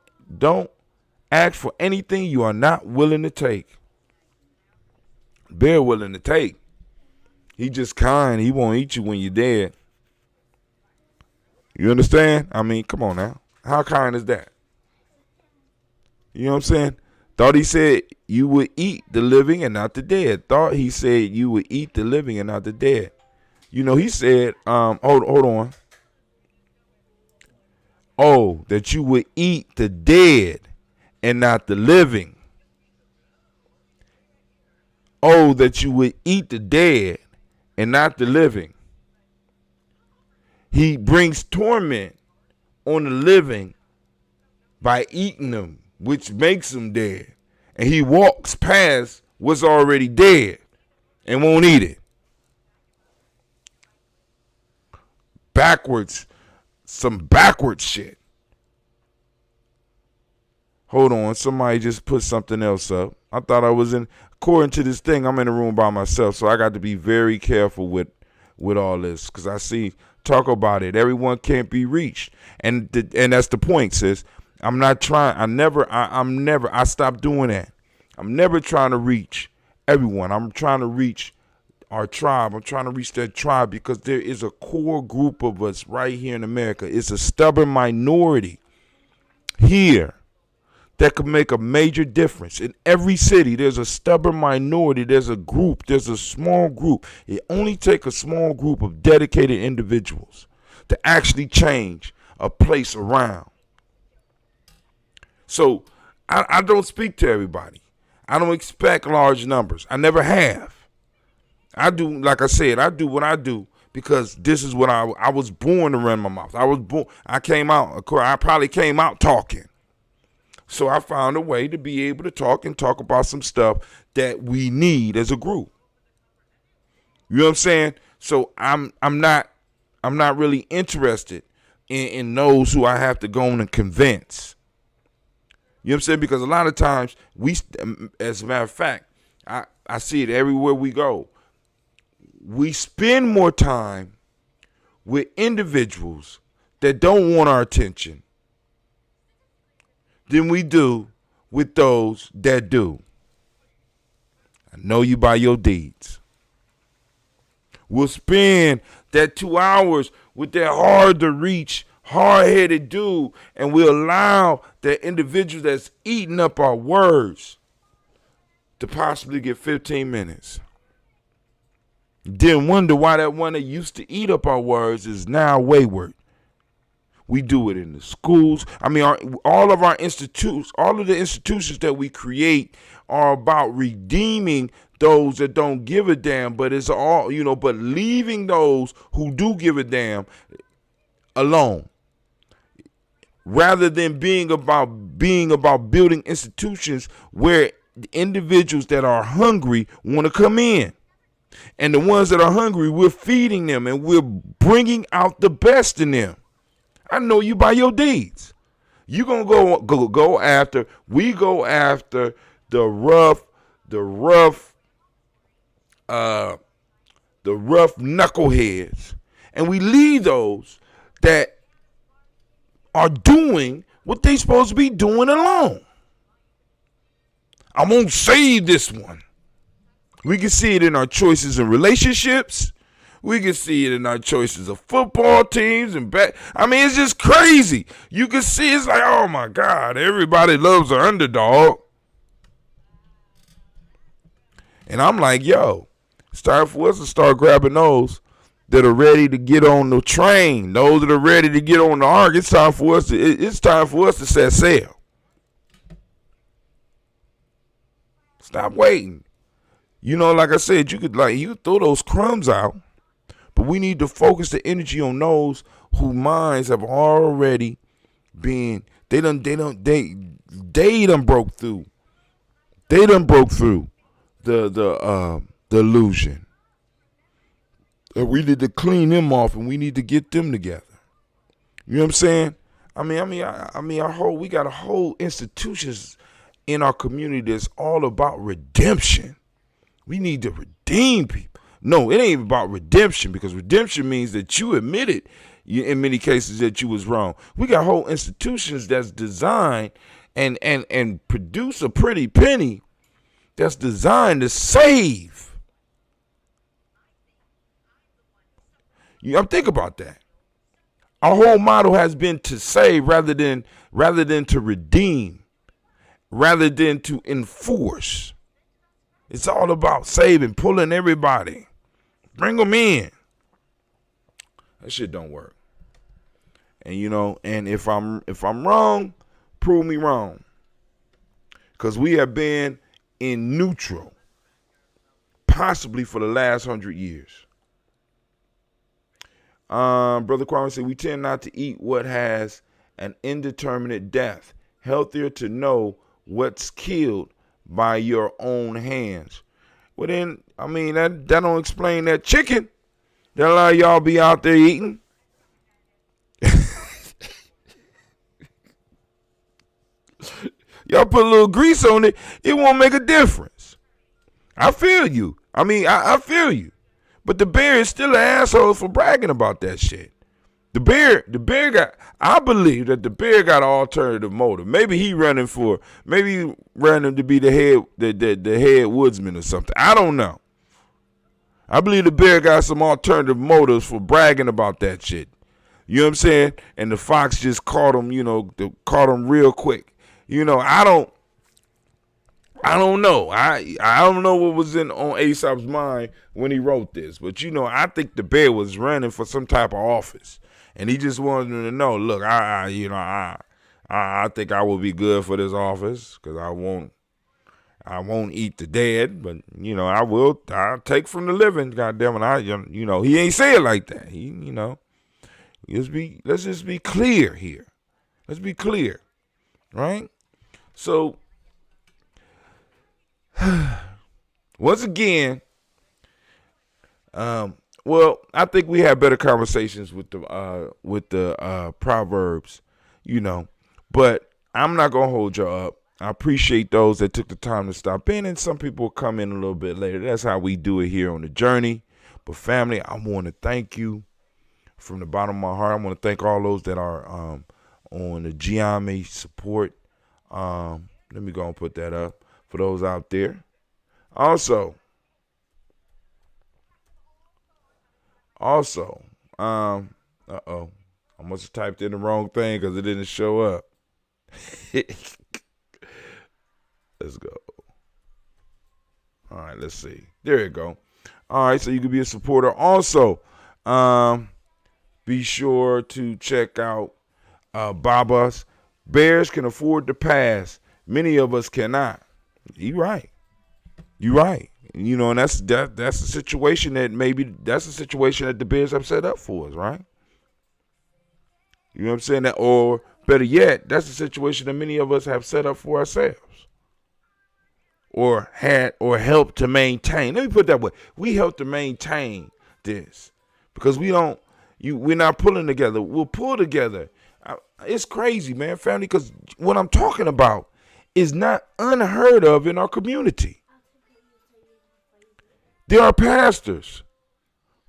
anything you are not willing to take. Bear willing to take. He just kind. He won't eat you when you're dead. You understand? Come on now. How kind is that? You know what I'm saying? Thought he said you would eat the living and not the dead. Thought he said you would eat the living and not the dead. He said, hold on. Oh, that you would eat the dead and not the living. Oh, that you would eat the dead and not the living. He brings torment on the living by eating them, which makes them dead. And he walks past what's already dead and won't eat it. Backwards. Some backwards shit. Hold on. Somebody just put something else up. I thought I was according to this thing, I'm in a room by myself. So I got to be very careful with all this. Because I see, talk about it. Everyone can't be reached. And that's the point, sis. I'm not trying. I stopped doing that. I'm never trying to reach everyone. I'm trying to reach our tribe. I'm trying to reach that tribe because there is a core group of us right here in America. It's a stubborn minority here that could make a major difference. In every city, there's a stubborn minority. There's a group. There's a small group. It only takes a small group of dedicated individuals to actually change a place around. So I don't speak to everybody. I don't expect large numbers. I never have. I do, like I said, I do what I do because this is what I was born to run my mouth. I probably came out talking. So I found a way to be able to talk about some stuff that we need as a group. You know what I'm saying? So I'm not really interested in those who I have to go on and convince. You know what I'm saying? Because a lot of times as a matter of fact, I see it everywhere we go. We spend more time with individuals that don't want our attention than we do with those that do. I know you by your deeds. We'll spend that 2 hours with that hard to reach, hard-headed dude, and we'll allow that individual that's eating up our words to possibly get 15 minutes. Then wonder why that one that used to eat up our words is now wayward. We do it in the schools. I mean, all of our institutes, all of the institutions that we create are about redeeming those that don't give a damn, but it's all, but leaving those who do give a damn alone. Rather than being about building institutions where individuals that are hungry want to come in. And the ones that are hungry, we're feeding them and we're bringing out the best in them. I know you by your deeds. You're going to go after the rough knuckleheads, and we leave those that are doing what they supposed to be doing alone. I won't save this one. We can see it in our choices in relationships. We can see it in our choices of football teams and it's just crazy. You can see it's like, oh my God, everybody loves an underdog. And I'm like, yo, it's time for us to start grabbing those that are ready to get on the train, those that are ready to get on the ark. It's time for us to set sail. Stop waiting. Like I said, you could throw those crumbs out, but we need to focus the energy on those whose minds have already been, they done broke through. They done broke through the illusion. And we need to clean them off, and we need to get them together. You know what I'm saying? We got a whole institutions in our community that's all about redemption. We need to redeem people. No, it ain't about redemption, because redemption means that you admitted in many cases that you was wrong. We got whole institutions that's designed and produce a pretty penny that's designed to save. Think about that. Our whole model has been to save rather than to redeem, rather than to enforce. It's all about saving, pulling everybody. Bring them in. That shit don't work. And and if I'm wrong, prove me wrong. Because we have been in neutral, possibly for the last 100 years. Brother Kwame said, we tend not to eat what has an indeterminate death. Healthier to know what's killed by your own hands. Well then, that don't explain that chicken that a lot of y'all be out there eating. Y'all put a little grease on it, it won't make a difference. I feel you. I feel you. But the bear is still an asshole for bragging about that shit. The bear I believe that the bear got an alternative motive. Maybe he running to be the head woodsman or something. I don't know. I believe the bear got some alternative motives for bragging about that shit. You know what I'm saying? And the fox just caught him, caught him real quick. I don't know. I don't know what was on Aesop's mind when he wrote this, but I think the bear was running for some type of office. And he just wanted them to know, look, I think I will be good for this office, because I won't eat the dead, but I'll take from the living. God damn it, he ain't say it like that. Let's just be clear here. Let's be clear, right? So once again, I think we had better conversations with the Proverbs, but I'm not gonna hold you up. I appreciate those that took the time to stop in, and some people will come in a little bit later. That's how we do it here on the journey. But family, I want to thank you from the bottom of my heart. I want to thank all those that are on the Gye-Nyame support Let me go and put that up for those out there. Also, I must have typed in the wrong thing because it didn't show up. Let's go. All right, let's see. There you go. All right, so you can be a supporter. Also, be sure to check out Baba's. Bears can afford to pass. Many of us cannot. You right. You know, and that's a situation that the Bears have set up for us, right? You know what I'm saying? That, or better yet, that's a situation that many of us have set up for ourselves. Or helped to maintain. Let me put it that way. We help to maintain this. Because we're not pulling together. We'll pull together. It's crazy, man, family, because what I'm talking about is not unheard of in our community. There are pastors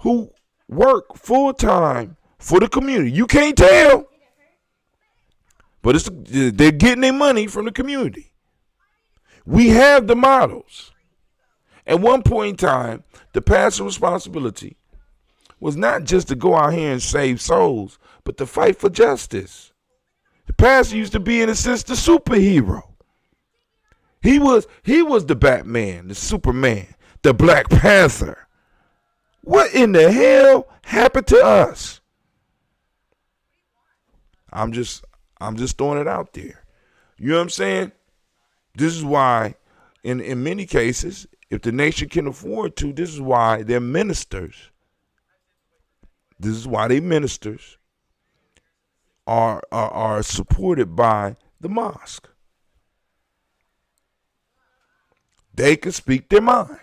who work full-time for the community. You can't tell, but they're getting their money from the community. We have the models. At one point in time, the pastor's responsibility was not just to go out here and save souls, but to fight for justice. The pastor used to be, in a sense, the superhero. He was the Batman, the Superman, the Black Panther. What in the hell happened to us? I'm just throwing it out there. You know what I'm saying? This is why, in many cases, if the nation can afford to, this is why their ministers. This is why they ministers are supported by the mosque. They can speak their mind.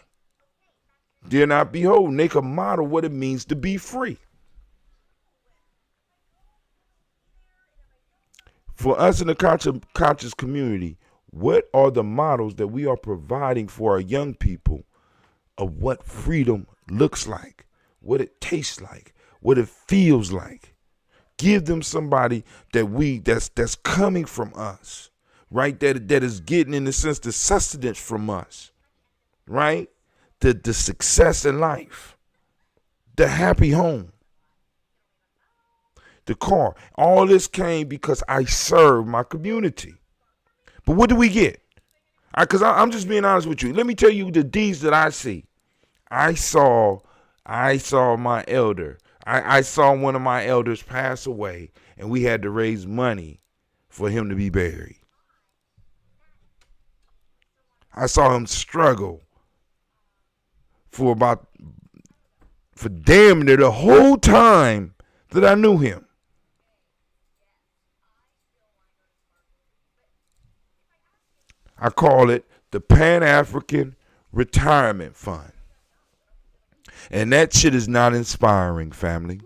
They're not beholden. They can model what it means to be free. For us in the conscious community, what are the models that we are providing for our young people of what freedom looks like, what it tastes like, what it feels like? Give them somebody that's coming from us, right? That is getting, in a sense, the sustenance from us, right? The success in life, the happy home, the car. All this came because I served my community. But what do we get? Because I'm just being honest with you. Let me tell you the deeds that I see. I saw my elder. I saw one of my elders pass away, and we had to raise money for him to be buried. I saw him struggle for damn near the whole time that I knew him. I call it the Pan-African Retirement Fund. And that shit is not inspiring, family.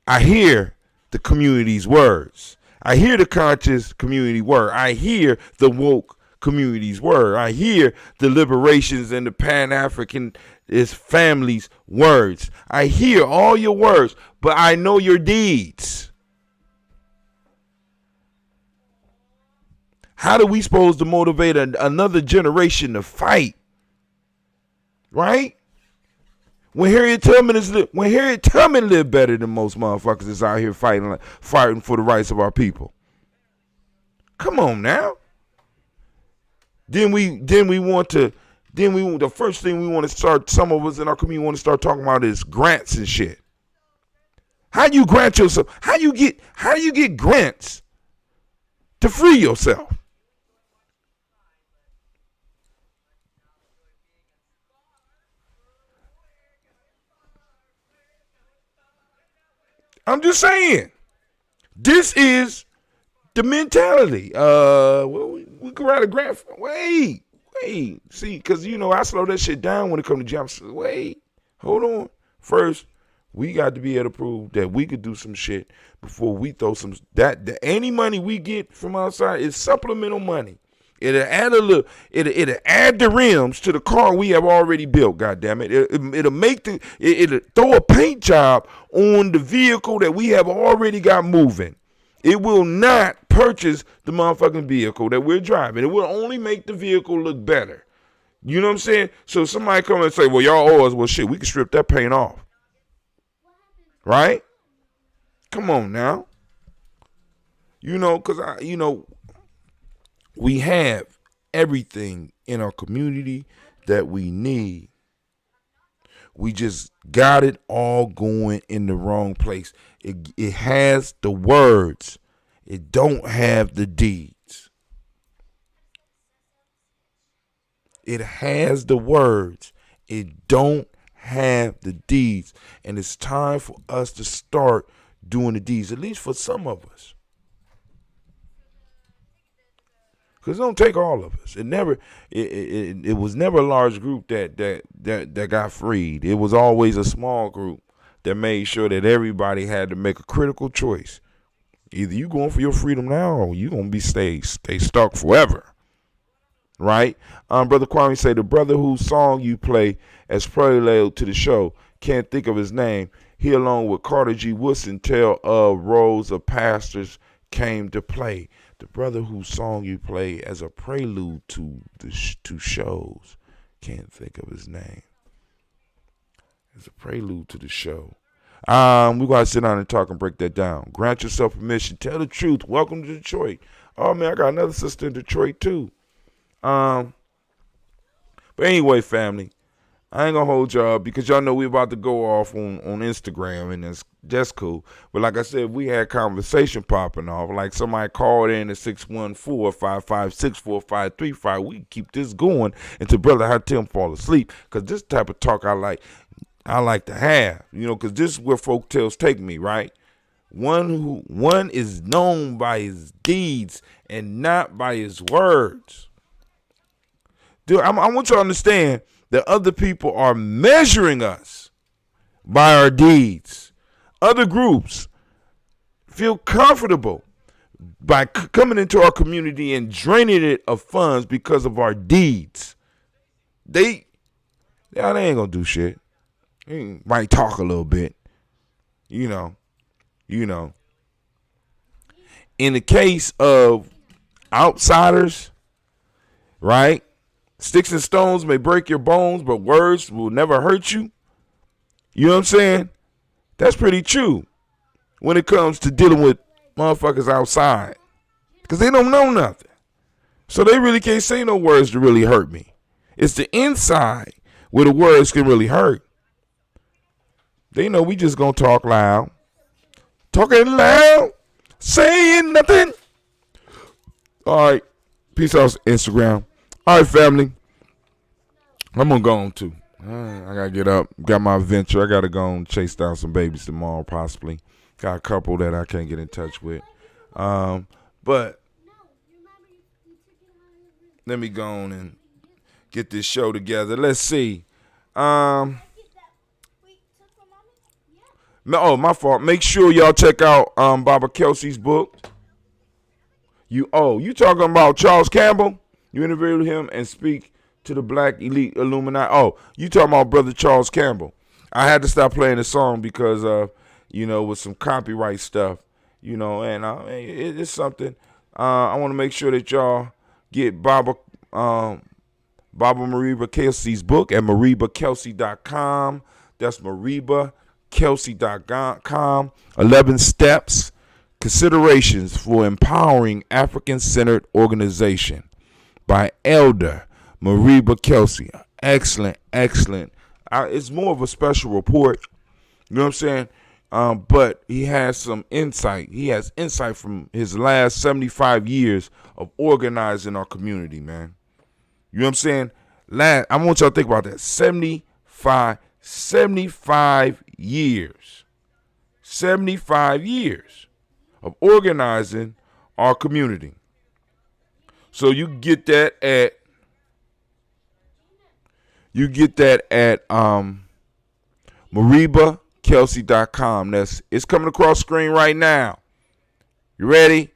I hear the community's words. I hear the conscious community word. I hear the woke community's word. I hear the liberations and the Pan-African families' words. I hear all your words, but I know your deeds. How are we supposed to motivate another generation to fight? Right? When Harriet Tubman lived better than most motherfuckers is out here fighting for the rights of our people. Come on now. The first thing we want to start, some of us in our community want to start talking about is grants and shit. How do you grant yourself? How do you get grants to free yourself? I'm just saying, this is the mentality. We can write a grant. Wait. See, because, I slow that shit down when it comes to jobs. Wait, hold on. First, we got to be able to prove that we could do some shit before we throw any money we get from outside is supplemental money. It'll add the rims to the car we have already built. Goddamn it! It'll throw a paint job on the vehicle that we have already got moving. It will not purchase the motherfucking vehicle that we're driving. It will only make the vehicle look better. You know what I'm saying? So somebody come and say, well, y'all owe us. Well, shit, we can strip that paint off. Right? Come on now. You know, because, we have everything in our community that we need. We just got it all going in the wrong place. It has the words. It don't have the deeds. It has the words. It don't have the deeds. And it's time for us to start doing the deeds, at least for some of us. Because it don't take all of us. It was never a large group that got freed. It was always a small group that made sure that everybody had to make a critical choice. Either you going for your freedom now or you going to stay stuck forever. Right? Brother Kwame say, the brother whose song you play as prelude to the show, can't think of his name. He along with Carter G. Woodson tell of roles of pastors came to play. The brother whose song you play as a prelude to the two shows, can't think of his name. As a prelude to the show. We gotta sit down and talk and break that down. Grant yourself permission. Tell the truth. Welcome to Detroit. Oh man, I got another sister in Detroit too. But anyway, family, I ain't gonna hold y'all because y'all know we about to go off on Instagram, and that's cool. But like I said, we had conversation popping off. Like somebody called in at 614-556-4535. We keep this going until Brother Hatim fall asleep, because this type of talk I like to have, because this is where Folktales take me, right? One is known by his deeds and not by his words. Dude, I want you to understand that other people are measuring us by our deeds. Other groups feel comfortable by coming into our community and draining it of funds because of our deeds. They ain't gonna do shit. They might talk a little bit, you know. In the case of outsiders, right? Sticks and stones may break your bones, but words will never hurt you. You know what I'm saying? That's pretty true when it comes to dealing with motherfuckers outside, because they don't know nothing. So they really can't say no words to really hurt me. It's the inside where the words can really hurt. They know we just gonna talk loud. Talking loud, saying nothing. All right. Peace out, Instagram. All right, family. I'm going to go on too. I got to get up. Got my venture. I got to go and chase down some babies tomorrow, possibly. Got a couple that I can't get in touch with. But let me go on and get this show together. Let's see. Oh, my fault. Make sure y'all check out Baba Kelsey's book. You talking about Charles Campbell? You interviewed him and speak to the Black Elite Illuminati. Oh, you talking about Brother Charles Campbell. I had to stop playing the song because of, with some copyright stuff, and it's something. I want to make sure that y'all get Baba Mariba Kelsey's book at maribakelsey.com. That's maribakelsey.com. 11 Steps, Considerations for Empowering African-Centered Organization by Elder Mariba Kelsey. Excellent. It's more of a special report. You know what I'm saying? But he has some insight. He has insight from his last 75 years of organizing our community, man. You know what I'm saying? I want y'all to think about that. 75 years. 75 years of organizing our community. So you get that at maribakelsey.com. It's coming across the screen right now. You ready?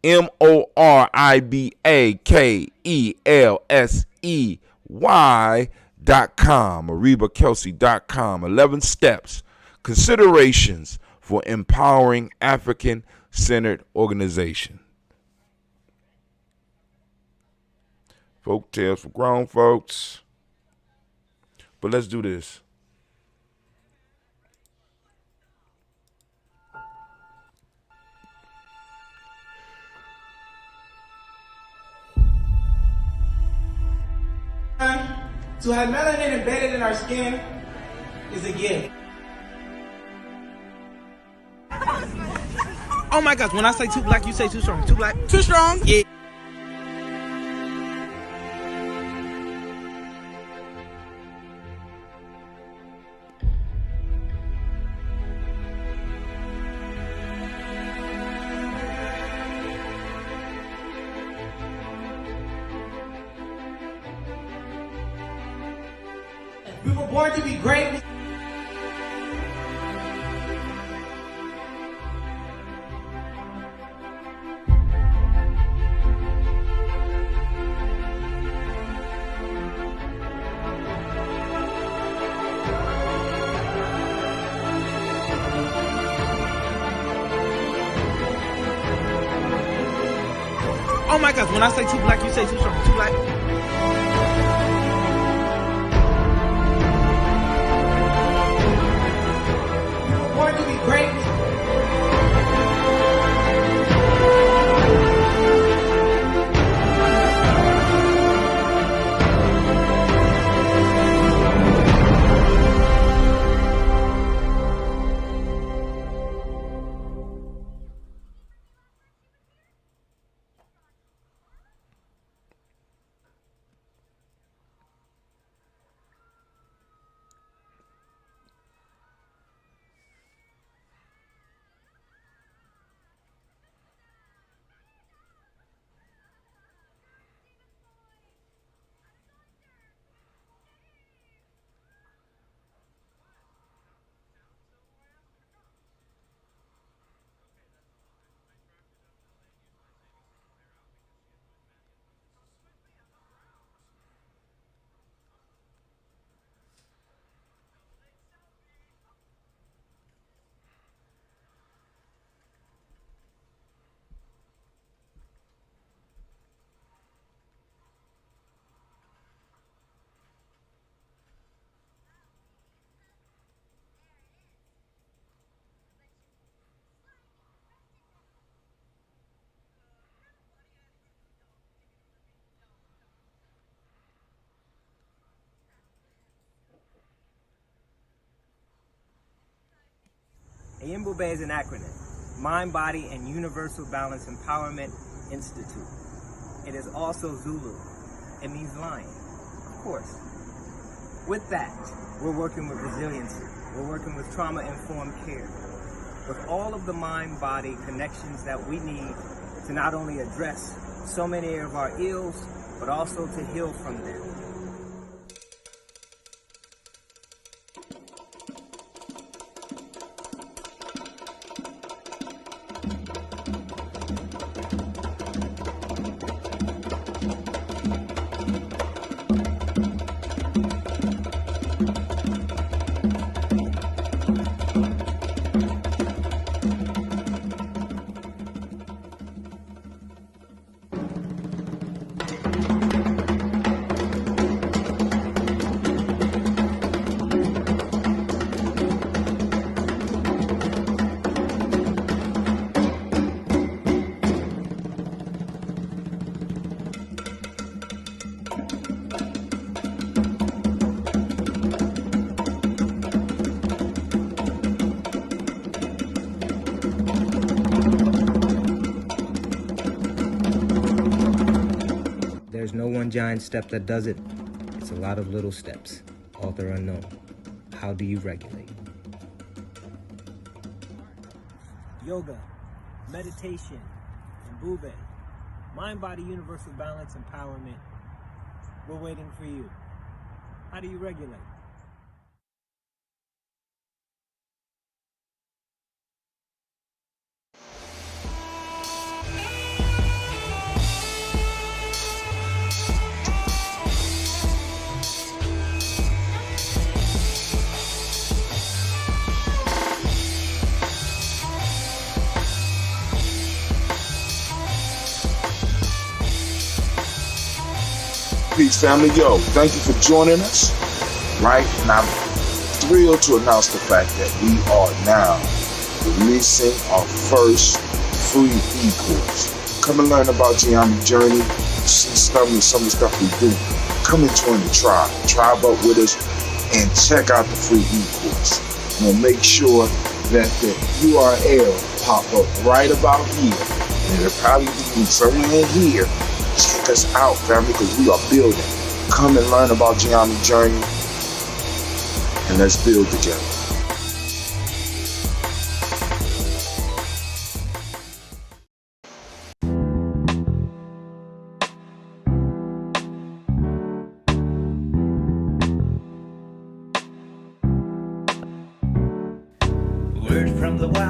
MORIBAKELSEY.com. maribakelsey.com. 11 Steps, Considerations for Empowering African centered organization. Folktales for grown folks. But let's do this. To have melanin embedded in our skin is a gift. Oh my gosh, when I say too black, you say too strong. Too black, too strong. Yeah. We were born to be great. Oh my gosh, when I say too black, you say too strong. Too black. We were born to be great. AYIMBUBE is an acronym. Mind, Body, and Universal Balance Empowerment Institute. It is also Zulu. It means lion, of course. With that, we're working with resiliency. We're working with trauma-informed care. With all of the mind-body connections that we need to not only address so many of our ills, but also to heal from them. There's no one giant step that does it. It's a lot of little steps. Author unknown. How do you regulate? Yoga, meditation, and Bube. Mind, Body, Universal Balance, Empowerment. We're waiting for you. How do you regulate? peace, family. Yo, thank you for joining us. Right? And I'm thrilled to announce the fact that we are now releasing our first free e-course. Come and learn about Gye-Nyame journey. See some of the stuff we do. Come and join the tribe. Tribe up with us and check out the free e-course. We'll make sure that the URL pop up right about here. And it'll probably be somewhere in here. Check us out, family, because we are building. Come and learn about Gye-Nyame journey. And let's build together. Word from the wire.